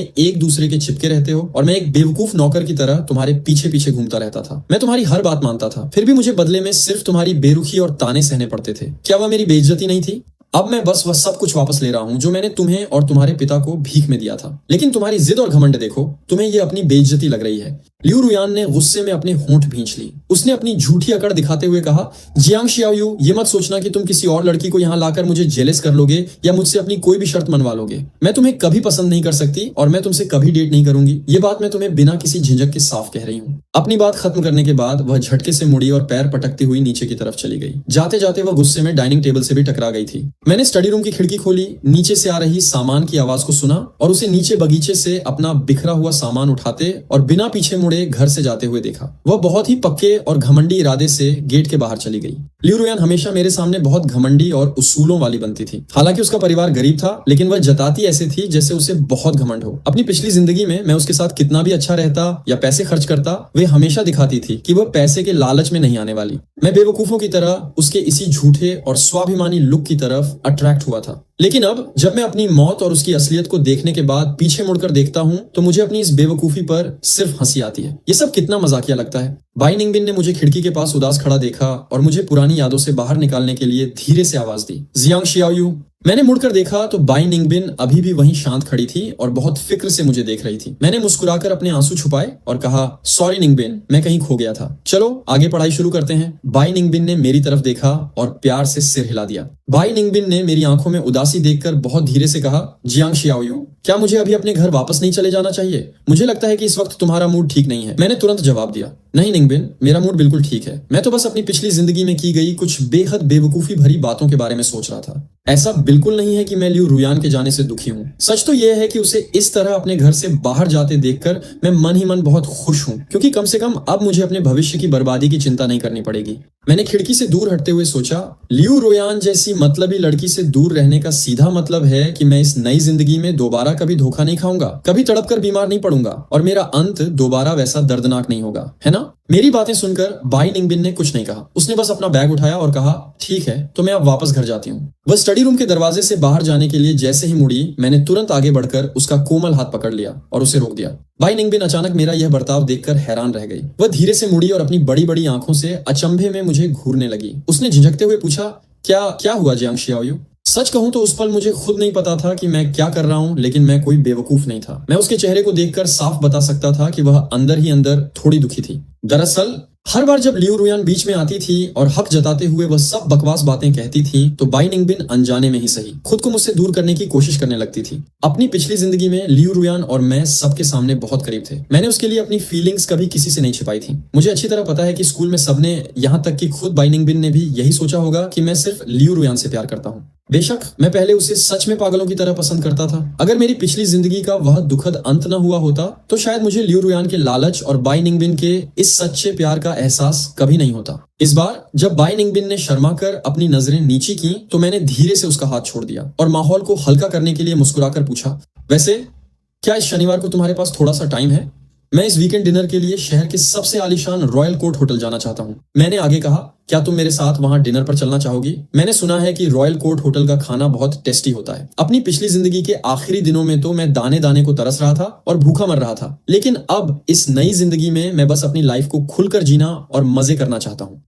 एक दूसरे के चिपके रहते हो और मैं एक बेवकूफ नौकर की तरह तुम्हारे पीछे पीछे घूमता रहता था। मैं तुम्हारी हर बात मानता था, फिर भी मुझे बदले में सिर्फ तुम्हारी बेरुखी और ताने सहने पड़ते थे। क्या वह मेरी बेइज्जती नहीं थी? अब मैं बस वह सब कुछ वापस ले रहा हूँ जो मैंने तुम्हें और तुम्हारे पिता को भीख में दिया था। लेकिन तुम्हारी जिद और घमंड देखो, तुम्हें यह अपनी बेइज्जती लग रही है। लियू रुयान ने गुस्से में अपने होंठ भींच ली। उसने अपनी झूठी अकड़ दिखाते हुए कहा, जियांग शियाओयू, ये मत सोचना कि तुम किसी और लड़की को यहाँ लाकर मुझे जेलस कर लोगे या मुझसे अपनी कोई भी शर्त मनवा लोगे। मैं तुम्हें कभी पसंद नहीं कर सकती और मैं तुमसे कभी डेट नहीं करूंगी। ये बात मैं तुम्हें बिना किसी झिझक के साफ कह रही हूँ। अपनी बात खत्म करने के बाद वह झटके से मुड़ी और पैर पटकती हुई नीचे की तरफ चली गई। जाते जाते वह गुस्से में डाइनिंग टेबल से भी टकरा गई थी। मैंने स्टडी रूम की खिड़की खोली, नीचे से आ रही सामान की आवाज को सुना और उसे नीचे बगीचे से अपना बिखरा हुआ सामान उठाते और बिना पीछे मुड़े घर से जाते हुए देखा। वह बहुत ही पक्के और घमंडी इरादे से गेट के बाहर चली गई। लियू रुयान हमेशा मेरे सामने बहुत घमंडी और उसूलों वाली बनती थी। हालांकि उसका परिवार गरीब था, लेकिन वह जताती ऐसे थी जैसे उसे बहुत घमंड हो। अपनी पिछली जिंदगी में मैं उसके साथ कितना भी अच्छा रहता या पैसे खर्च करता, वे हमेशा दिखाती थी कि वह पैसे के लालच में नहीं आने वाली। मैं बेवकूफों की तरह उसके इसी झूठे और स्वाभिमानी लुक की तरफ अट्रैक्ट हुआ था। लेकिन अब जब मैं अपनी मौत और उसकी असलियत को देखने के बाद पीछे मुड़कर देखता हूँ तो मुझे अपनी इस बेवकूफी पर सिर्फ हंसी आती है। ये सब कितना मजाकिया लगता है। बाई निंगबिन ने मुझे खिड़की के पास उदास खड़ा देखा और मुझे पुरानी यादों से बाहर निकालने के लिए धीरे से आवाज दी, जियांग शियाओयू। मैंने मुड़कर देखा तो बाई निंगबिन अभी भी वहीं शांत खड़ी थी और बहुत फिक्र से मुझे देख रही थी। मैंने मुस्कुराकर अपने आंसू छुपाए और कहा, सॉरी निंगबिन, मैं कहीं खो गया था। चलो आगे पढ़ाई शुरू करते हैं। बाई निंगबिन ने मेरी तरफ देखा और प्यार से सिर हिला दिया। बाई निंगबिन ने मेरी आंखों में उदासी देखकर बहुत धीरे से कहा, जियांग शियाओयू, क्या मुझे अभी अपने घर वापस नहीं चले जाना चाहिए? मुझे लगता है कि इस वक्त तुम्हारा मूड ठीक नहीं है। मैंने तुरंत जवाब दिया, नहीं निंगबिन, मेरा मूड बिल्कुल ठीक है। मैं तो बस अपनी पिछली जिंदगी में की गई कुछ बेहद बेवकूफी भरी बातों के बारे में सोच रहा था। ऐसा बिल्कुल नहीं है कि मैं लियू रुयान के जाने से दुखी हूँ। सच तो यह है कि उसे इस तरह अपने घर से बाहर जाते देखकर मैं मन ही मन बहुत खुश हूँ, क्योंकि कम से कम अब मुझे अपने भविष्य की बर्बादी की चिंता नहीं करनी पड़ेगी। मैंने खिड़की से दूर हटते हुए सोचा, लियू रुयान जैसी मतलबी लड़की से दूर रहने का सीधा मतलब है कि मैं इस नई जिंदगी में दोबारा कभी धोखा नहीं खाऊंगा, कभी तड़प कर बीमार नहीं पड़ूंगा और मेरा अंत दोबारा वैसा दर्दनाक नहीं होगा, है ना? मेरी बातें सुनकर बाई निंगबिन ने कुछ नहीं कहा। उसने बस अपना बैग उठाया और कहा, ठीक है, तो मैं अब वापस घर जाती हूँ। वह स्टडी रूम के दरवाजे से बाहर जाने के लिए जैसे ही मुड़ी, मैंने तुरंत आगे बढ़कर उसका कोमल हाथ पकड़ लिया और उसे रोक दिया। बाई निंगबिन अचानक मेरा यह बर्ताव देखकर हैरान रह गई। वह धीरे से मुड़ी और अपनी बड़ी बड़ी आंखों से अचंभे में मुझे घूरने लगी। उसने झिझकते हुए पूछा, क्या हुआ जियांग शियाओयू? सच कहूं तो उस पल मुझे खुद नहीं पता था कि मैं क्या कर रहा हूं, लेकिन मैं कोई बेवकूफ नहीं था। मैं उसके चेहरे को देखकर साफ बता सकता था कि वह अंदर ही अंदर थोड़ी दुखी थी। दरअसल हर बार जब लियू रुयान बीच में आती थी और हक जताते हुए वह सब बकवास बातें कहती थी, तो बाई निंगबिन अनजाने में ही सही खुद को मुझसे दूर करने की कोशिश करने लगती थी। अपनी पिछली जिंदगी में लियू रुयान और मैं सबके सामने बहुत करीब थे। मैंने उसके लिए अपनी फीलिंग्स कभी किसी से नहीं छिपाई थी। मुझे अच्छी तरह पता है कि स्कूल में सबने, यहाँ तक कि खुद बाई निंगबिन ने भी यही सोचा होगा कि मैं सिर्फ लियू रुयान से प्यार करता हूँ। बेशक मैं पहले उसे सच में पागलों की तरह पसंद करता था। अगर मेरी पिछली जिंदगी का वह दुखद अंत न हुआ होता तो शायद मुझे लियू रुयान के लालच और बाई निंगबिन के इस सच्चे प्यार का एहसास कभी नहीं होता। इस बार जब बाई निंगबिन ने शर्माकर अपनी नजरें नीची की तो मैंने धीरे से उसका हाथ छोड़ दिया और माहौल को हल्का करने के लिए मुस्कुराकर पूछा, वैसे क्या इस शनिवार को तुम्हारे पास थोड़ा सा टाइम है? मैं इस वीकेंड डिनर के लिए शहर के सबसे आलीशान रॉयल कोर्ट होटल जाना चाहता हूँ। मैंने आगे कहा, क्या तुम मेरे साथ वहां डिनर पर चलना चाहोगी? मैंने सुना है कि रॉयल कोर्ट होटल का खाना बहुत टेस्टी होता है। अपनी पिछली जिंदगी के आखिरी दिनों में तो मैं दाने दाने को तरस रहा था और भूखा मर रहा था, लेकिन अब इस नई जिंदगी में मैं बस अपनी लाइफ को खुलकर जीना और मजे करना चाहता हूँ।